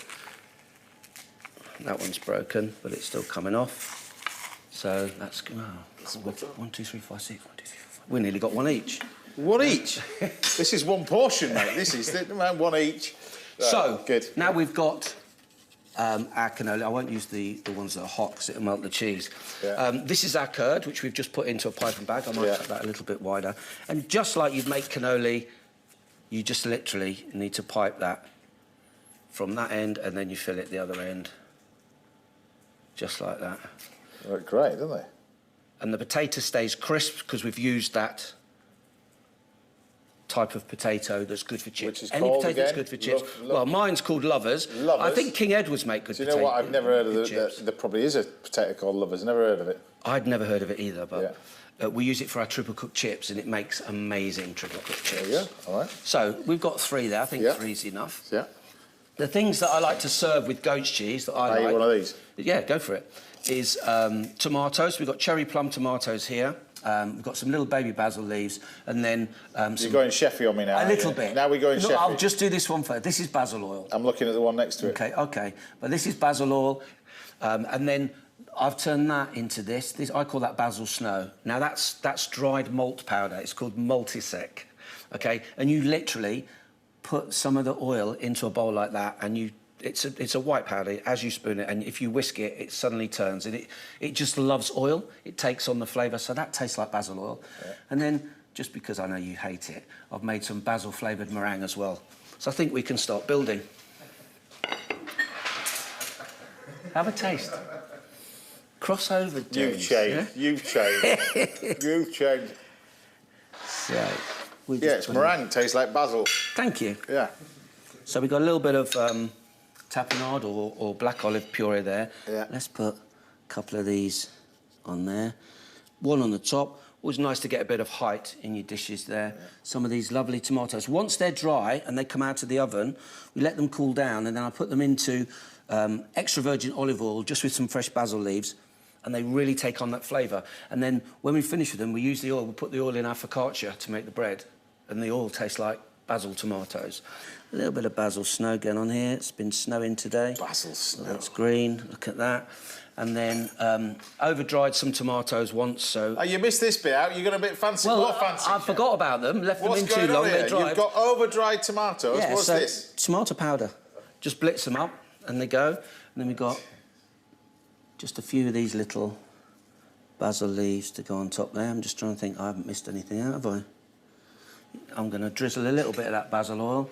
that one's broken, but it's still coming off. So that's, oh, 1, 2, 3, 4, 6, 1, 2, 3, 4, 5. We nearly got one each. One each? This is one portion, mate. This is one each. Right, so, good. Now we've got our cannoli. I won't use the ones that are hot because it'll melt the cheese. Yeah. This is our curd, which we've just put into a piping bag. I might cut that a little bit wider. And just like you'd make cannoli, you just literally need to pipe that from that end, and then you fill it the other end, just like that. They look great, don't they? And the potato stays crisp because we've used that type of potato that's good for chips. Which is Any called potato that's again? good for chips. Well, mine's called Lovers. Lovers? I think King Edward's make good Do you potato. know what? I've never heard of chips. there probably is a potato called Lovers. Never heard of it. I'd never heard of it either, but we use it for our triple cooked chips, and it makes amazing triple cooked chips. There you go. All right. So we've got 3 there. I think 3's enough. Yeah. The things that I like to serve with goat's cheese that I like. Eat one of these. Yeah, go for it. Is tomatoes. We've got cherry plum tomatoes here. We've got some little baby basil leaves, and then some... You're going chefy on me now. A little bit. Now we're going chefy. I'll just do this one first. This is basil oil. I'm looking at the one next to it. Okay. But this is basil oil, and then I've turned that into this. I call that basil snow. Now that's dried malt powder. It's called multisec. Okay, and you literally put some of the oil into a bowl like that, and it's a white powder. As you spoon it, and if you whisk it, it suddenly turns, and it just loves oil. It takes on the flavour, so that tastes like basil oil. Yeah. And then, just because I know you hate it, I've made some basil flavoured meringue as well. So I think we can start building. Have a taste. Cross over, James. You've changed. Yeah? You've changed. You've changed. So, it's meringue. Tastes like basil. Thank you. Yeah. So we've got a little bit of tapenade or black olive puree there. Yeah. Let's put a couple of these on there. One on the top. Always nice to get a bit of height in your dishes there. Yeah. Some of these lovely tomatoes. Once they're dry and they come out of the oven, we let them cool down, and then I put them into extra virgin olive oil just with some fresh basil leaves, and they really take on that flavour. And then when we finish with them, we use the oil. We put the oil in our focaccia to make the bread, and the oil tastes like basil tomatoes. A little bit of basil snow going on here. It's been snowing today. Basil snow. So that's green. Look at that. And then over-dried some tomatoes once, so... Oh, you missed this bit out. You're going a bit fancy. Well, more fancy. I forgot about them. Left them in too long. Here? They're dry. You've got over-dried tomatoes. Yeah, What's this? Tomato powder. Just blitz them up, and they go. And then we've got just a few of these little basil leaves to go on top there. I'm just trying to think. I haven't missed anything out, have I? I'm going to drizzle a little bit of that basil oil.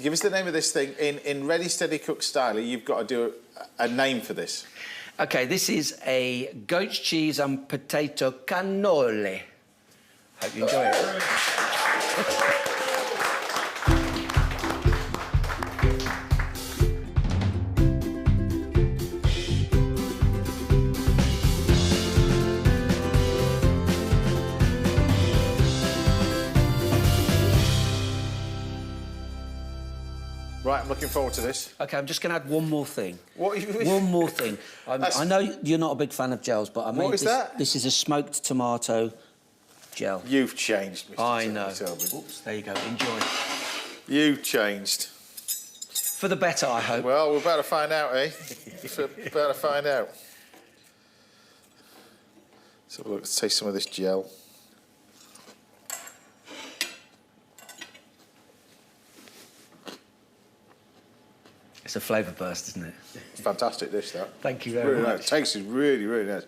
Give us the name of this thing. In Ready, Steady, Cook style, you've got to do a name for this. OK, this is a goat's cheese and potato cannoli. Hope you enjoy it. Right, I'm looking forward to this. OK, I'm just going to add one more thing. What? One more thing. I know you're not a big fan of gels, but I made What is that? This is a smoked tomato gel. You've changed, Mr. I know. Tobin. Oops, there you go. Enjoy. You've changed. For the better, I hope. Well, we're about to find out, eh? We're about to find out. Let's have a look. Let's taste some of this gel. It's a flavour burst, isn't it? Fantastic dish, that. Thank you very much. Nice. Tastes is really, really nice.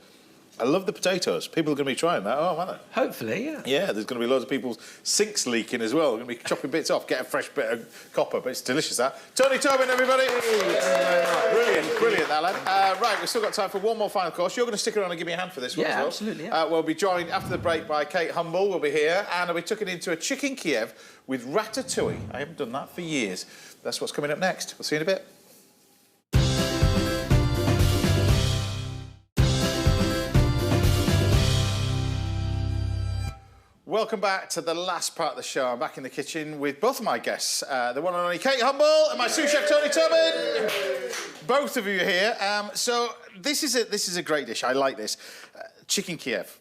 I love the potatoes. People are going to be trying that, aren't they? Hopefully, yeah. Yeah, there's going to be loads of people's sinks leaking as well. They're going to be chopping bits off, get a fresh bit of copper, but it's delicious, that. Tony Tobin, everybody! Brilliant, brilliant, that lad. Right, we've still got time for one more final course. You're going to stick around and give me a hand for this one as well. Absolutely, yeah. We'll be joined after the break by Kate Humble. We'll be here, and I'll be tucking into a chicken Kiev with ratatouille. I haven't done that for years. That's what's coming up next. We'll see you in a bit. Welcome back to the last part of the show. I'm back in the kitchen with both of my guests, the one and only Kate Humble and my sous chef Tony Tobin. Both of you are here. So this is a great dish. I like this. Chicken Kiev.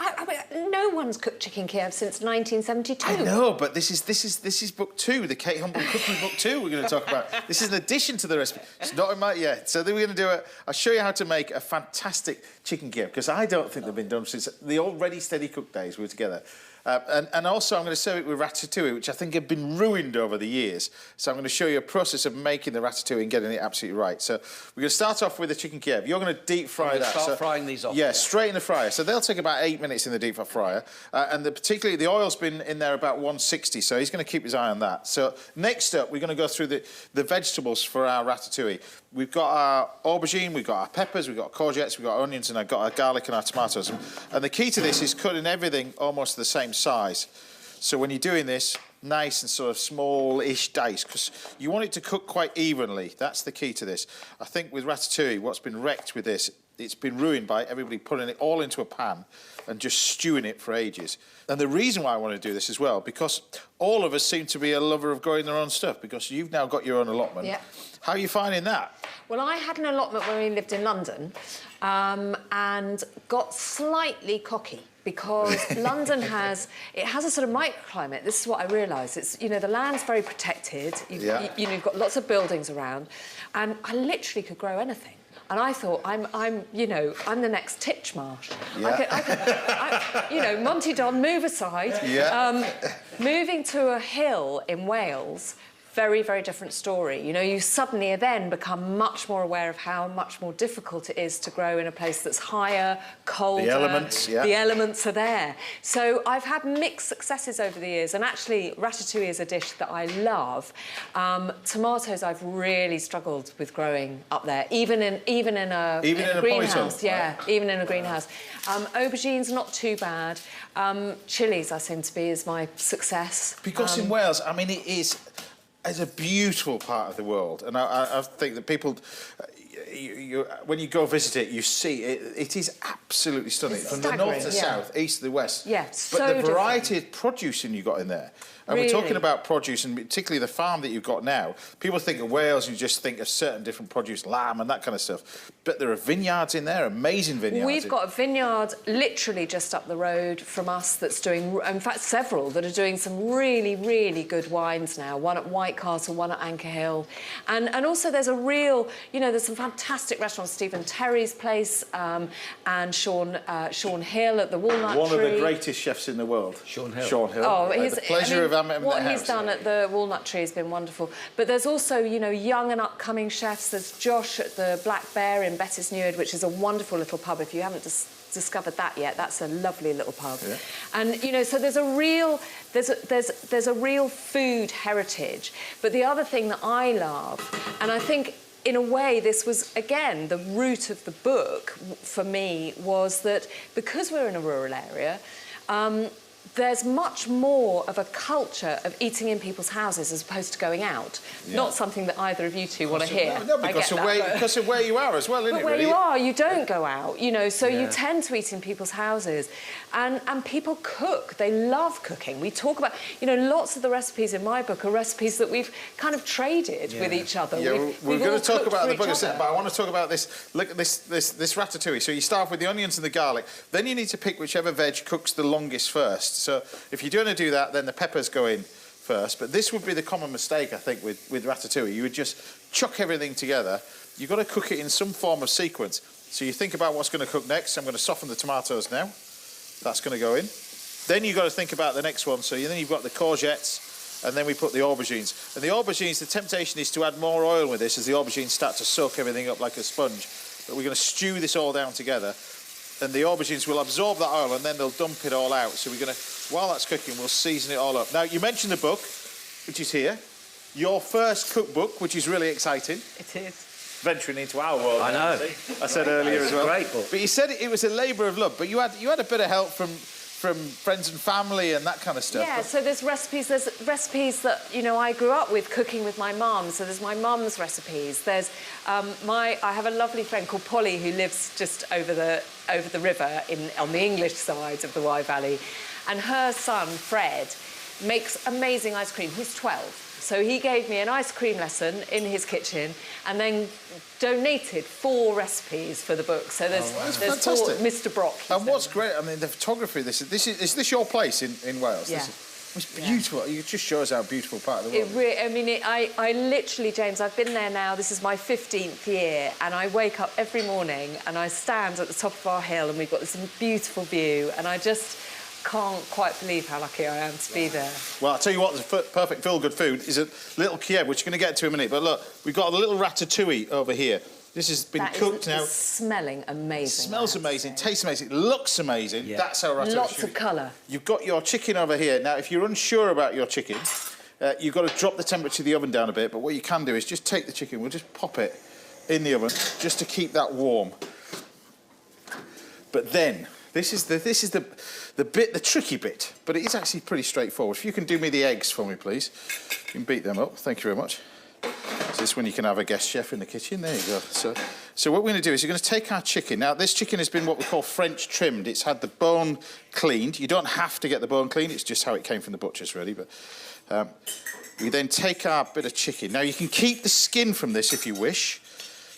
I mean, no one's cooked chicken Kiev since 1972. I know, but this is book 2, the Kate Humble cooking book 2. We're going to talk about. This is an addition to the recipe. It's not in my So then we're going to do it. I'll show you how to make a fantastic chicken Kiev because I don't think they've been done since the old Ready Steady Cook days we were together. And also I'm going to serve it with ratatouille, which I think have been ruined over the years. So I'm going to show you a process of making the ratatouille and getting it absolutely right. So we're going to start off with the chicken Kiev. You're going to deep fry that. Start frying these off. Yeah, straight in the fryer. So they'll take about 8 minutes in the deep fryer. And particularly the oil's been in there about 160, so he's going to keep his eye on that. So next up, we're going to go through the vegetables for our ratatouille. We've got our aubergine, we've got our peppers, we've got courgettes, we've got our onions, and I've got our garlic and our tomatoes. And the key to this is cutting everything almost the same size. So when you're doing this, nice and sort of small-ish dice, because you want it to cook quite evenly. That's the key to this. I think with ratatouille, what's been wrecked with this, it's been ruined by everybody putting it all into a pan and just stewing it for ages. And the reason why I want to do this as well, because all of us seem to be a lover of growing their own stuff, because you've now got your own allotment. Yeah. How are you finding that? Well, I had an allotment when we lived in London and got slightly cocky because London has a sort of microclimate. This is what I realised. It's, the land's very protected. You've got lots of buildings around, and I literally could grow anything. And I thought, I'm the next Titchmarsh. Yeah. Monty Don, move aside. Yeah. Moving to a hill in Wales, very, very different story. You suddenly then become much more aware of how much more difficult it is to grow in a place that's higher, colder. The elements, yeah. The elements are there. So I've had mixed successes over the years, and actually ratatouille is a dish that I love. Tomatoes I've really struggled with growing up there, even in a greenhouse. Yeah, right. Even in a greenhouse. Aubergines not too bad. Chilies I seem to be is my success. Because in Wales, I mean, it's a beautiful part of the world, and I think that people, when you go visit it, you see it is absolutely stunning. It's from staggering, the north to south, east to the west. Yeah, but so the variety of produce you got in there. And really? We're talking about produce, and particularly the farm that you've got now. People think of Wales, you just think of certain different produce, lamb and that kind of stuff. But there are vineyards in there, amazing vineyards. We've got a vineyard literally just up the road from us that's doing, in fact, several that are doing some really, really good wines now. One at White Castle, one at Anchor Hill. And also there's a real, there's some fantastic restaurants, Stephen Terry's place and Sean Hill at the Walnut Tree. One of the greatest chefs in the world. Sean Hill. Oh, the pleasure of what he's done at the Walnut Tree has been wonderful. But there's also, young and upcoming chefs. There's Josh at the Black Bear in Bettis Neward, which is a wonderful little pub. If you haven't discovered that yet, that's a lovely little pub. Yeah. And so there's a real food heritage. But the other thing that I love, and I think in a way this was again the root of the book for me, was that because we're in a rural area, there's much more of a culture of eating in people's houses as opposed to going out. Yeah. Not something that either of you two want to hear. No, because of where you are as well, isn't it? But where you are, you don't go out, so you tend to eat in people's houses. And people cook. They love cooking. We talk about, lots of the recipes in my book are recipes that we've kind of traded with each other. Yeah, we're going to talk about the book, but I want to talk about this. Look at this ratatouille. So you start with the onions and the garlic. Then you need to pick whichever veg cooks the longest first. So if you're going to do that, then the peppers go in first. But this would be the common mistake, I think, with ratatouille. You would just chuck everything together. You've got to cook it in some form of sequence. So you think about what's going to cook next. I'm going to soften the tomatoes now. That's going to go in. Then you've got to think about the next one. So then you've got the courgettes, and then we put the aubergines. And the aubergines, the temptation is to add more oil with this as the aubergines start to soak everything up like a sponge. But we're going to stew this all down together. and the aubergines will absorb that oil, and then they'll dump it all out. So we're going to, while that's cooking, we'll season it all up. Now, you mentioned the book, which is here. Your first cookbook, which is really exciting. It is. Venturing into our world. I know. I said earlier as well. Great book. But you said it was a labour of love, but you had a bit of help from friends and family and that kind of stuff. Yeah, so there's recipes that, you know, I grew up with cooking with my mum, so there's my mum's recipes. There's I have a lovely friend called Polly who lives just over the river on the English side of the Wye Valley, and her son, Fred, makes amazing ice cream. He's 12. So he gave me an ice cream lesson in his kitchen and then donated 4 recipes for the book. So there's 4, Mr. Brock. And what's great, I mean, the photography, is this your place in Wales? Yeah. It's beautiful. Yeah. You just show us how beautiful part of the world. I literally, James, I've been there now, this is my 15th year, and I wake up every morning and I stand at the top of our hill and we've got this beautiful view, and I just can't quite believe how lucky I am to be there. Well, I'll tell you what, the perfect feel-good food is a little Kiev, which we're going to get to in a minute. But look, we've got a little ratatouille over here. This has been cooked now. It's smelling amazing. It smells amazing, tastes amazing, looks amazing. Yeah. That's how ratatouille. Lots of colour. You've got your chicken over here. Now, if you're unsure about your chicken, you've got to drop the temperature of the oven down a bit. But what you can do is just take the chicken, we'll just pop it in the oven just to keep that warm. But then, this is the tricky bit, but it is actually pretty straightforward. If you can do me the eggs for me, please. You can beat them up. Thank you very much. So this is when you can have a guest chef in the kitchen. There you go. So what we're going to do is you're going to take our chicken. Now, this chicken has been what we call French trimmed. It's had the bone cleaned. You don't have to get the bone cleaned. It's just how it came from the butcher's, really. But we then take our bit of chicken. Now, you can keep the skin from this if you wish,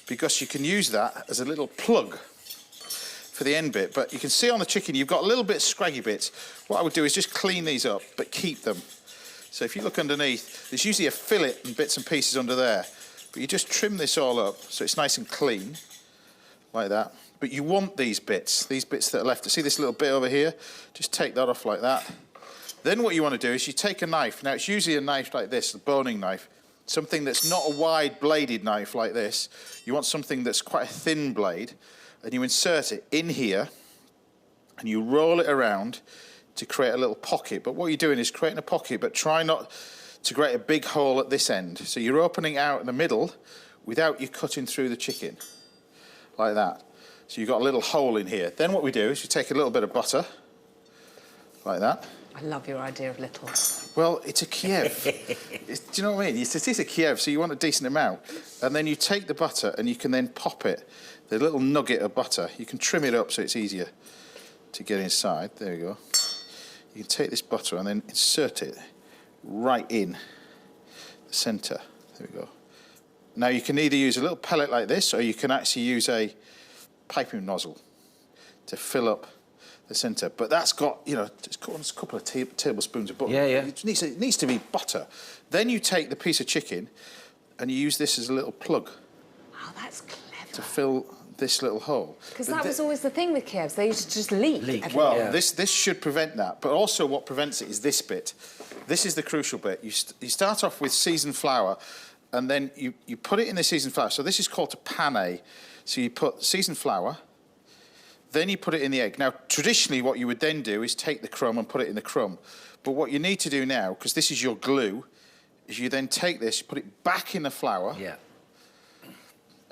because you can use that as a little plug for the end bit. But you can see on the chicken, you've got a little bit scraggy bits. What I would do is just clean these up, but keep them. So if you look underneath, there's usually a fillet and bits and pieces under there. But you just trim this all up so it's nice and clean, like that. But you want these bits that are left. See this little bit over here? Just take that off like that. Then what you want to do is you take a knife. Now, it's usually a knife like this, a boning knife. Something that's not a wide-bladed knife like this. You want something that's quite a thin blade. And you insert it in here, and you roll it around to create a little pocket. But what you're doing is creating a pocket, but try not to create a big hole at this end. So you're opening out in the middle without you cutting through the chicken, like that. So you've got a little hole in here. Then what we do is you take a little bit of butter, like that. I love your idea of little. Well, it's a Kiev. Do you know what I mean? It is a Kiev, so you want a decent amount. And then you take the butter and you can then pop it. The little nugget of butter, you can trim it up so it's easier to get inside. There you go. You can take this butter and then insert it right in the centre. There we go. Now you can either use a little pellet like this, or you can actually use a piping nozzle to fill up the centre. But that's got, you know, just a couple of tablespoons of butter. Yeah, yeah. It needs to be butter. Then you take the piece of chicken and you use this as a little plug. Oh, that's clever. To fill this little hole. Because that was always the thing with Kievs. They used to just leak. Well, yeah. This should prevent that. But also what prevents it is this bit. This is the crucial bit. You start off with seasoned flour, and then you put it in the seasoned flour. So this is called a pane. So you put seasoned flour, then you put it in the egg. Now, traditionally, what you would then do is take the crumb and put it in the crumb. But what you need to do now, because this is your glue, is you then take this, you put it back in the flour. Yeah.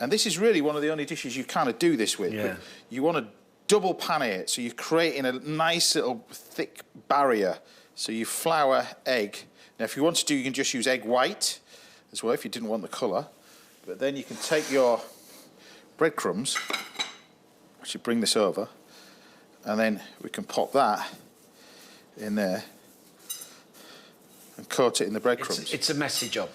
And this is really one of the only dishes you kind of do this with. Yeah. But you want to double pane it, so you're creating a nice little thick barrier. So you flour, egg. Now, if you want to, you can just use egg white as well, if you didn't want the colour. But then you can take your breadcrumbs, which you bring this over, and then we can pop that in there and coat it in the breadcrumbs. It's a messy job.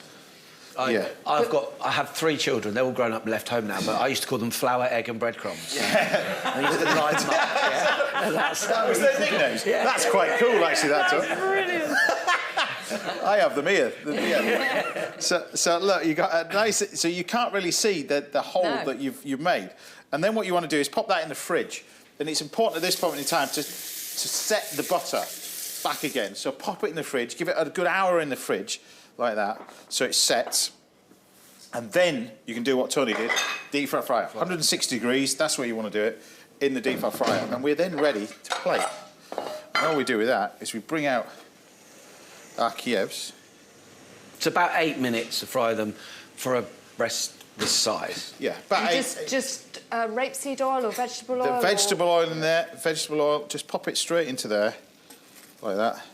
Yeah. I have 3 children. They're all grown up and left home now, but I used to call them flour, egg and breadcrumbs. Yeah. I used to line them up. Yeah. That was their nicknames? Yeah. That's quite cool, actually, that's brilliant. I have them here. So look, you got a nice... So you can't really see the hole that you've made. And then what you want to do is pop that in the fridge. And it's important at this point in time to set the butter back again. So pop it in the fridge, give it a good hour in the fridge, like that, so it sets. And then you can do what Tony did, deep fry it. 160 degrees, that's where you want to do it. in the deep fry fryer, and we're then ready to plate. And all we do with that is we bring out our Kievs. It's about 8 minutes to fry them for a breast this size. Yeah, about Just rapeseed oil or vegetable oil? The vegetable oil in there, vegetable oil, just pop it straight into there, like that.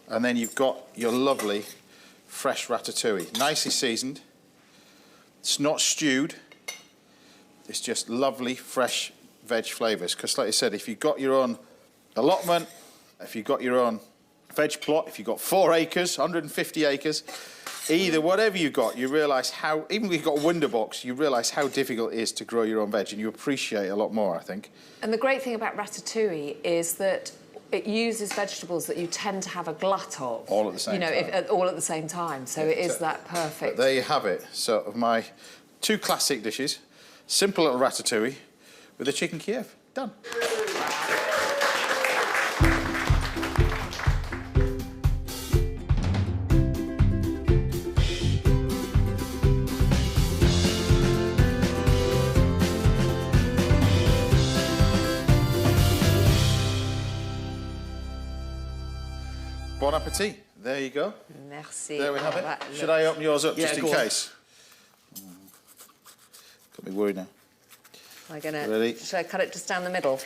And then you've got your lovely fresh ratatouille, nicely seasoned. It's not stewed. It's just lovely, fresh veg flavours. Because like I said, if you've got your own allotment, if you've got your own veg plot, if you've got 4 acres, 150 acres, either whatever you've got, you realise how, even if you've got a window box, you realise how difficult it is to grow your own veg, and you appreciate it a lot more, I think. And the great thing about ratatouille is that it uses vegetables that you tend to have a glut of. All at the same time. All at the same time. So it is that perfect. But there you have it. So of my 2 classic dishes, simple little ratatouille with a chicken Kiev. Done. Bon appetit. There you go. Merci. There we have it. Should I open yours up just in case? Got me worried now. Am I gonna? Ready? Should I cut it just down the middle?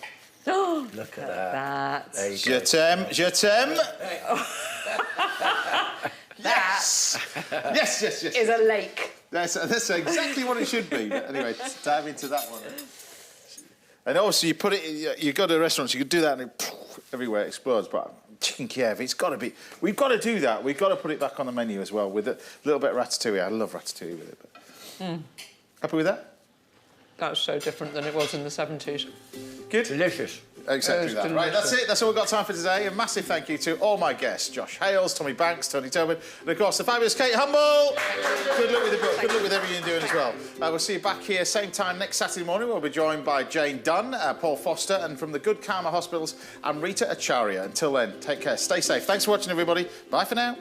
Oh, look at that. There you Je t'aime, je t'aime. Yes. Yes. Is a lake. That's exactly what it should be. But anyway, dive into that one. And also, you put it. You go to restaurants, you could do that, and everywhere it explodes. But chicken Kiev, it's got to be. We've got to do that. We've got to put it back on the menu as well with a little bit of ratatouille. I love ratatouille with it. But... Happy with that? That's so different than it was in the 70s. Good. Delicious. Exactly that. Right, that's it. That's all we've got time for today. A massive thank you to all my guests, Josh Hales, Tommy Banks, Tony Tobin, and of course the fabulous Kate Humble. Good luck with the book. Good luck with everything you're doing as well. We'll see you back here same time next Saturday morning. We'll be joined by Jane Dunn, Paul Foster, and from the Good Karma Hospitals, I'm Rita Acharya. Until then, take care. Stay safe. Thanks for watching, everybody. Bye for now.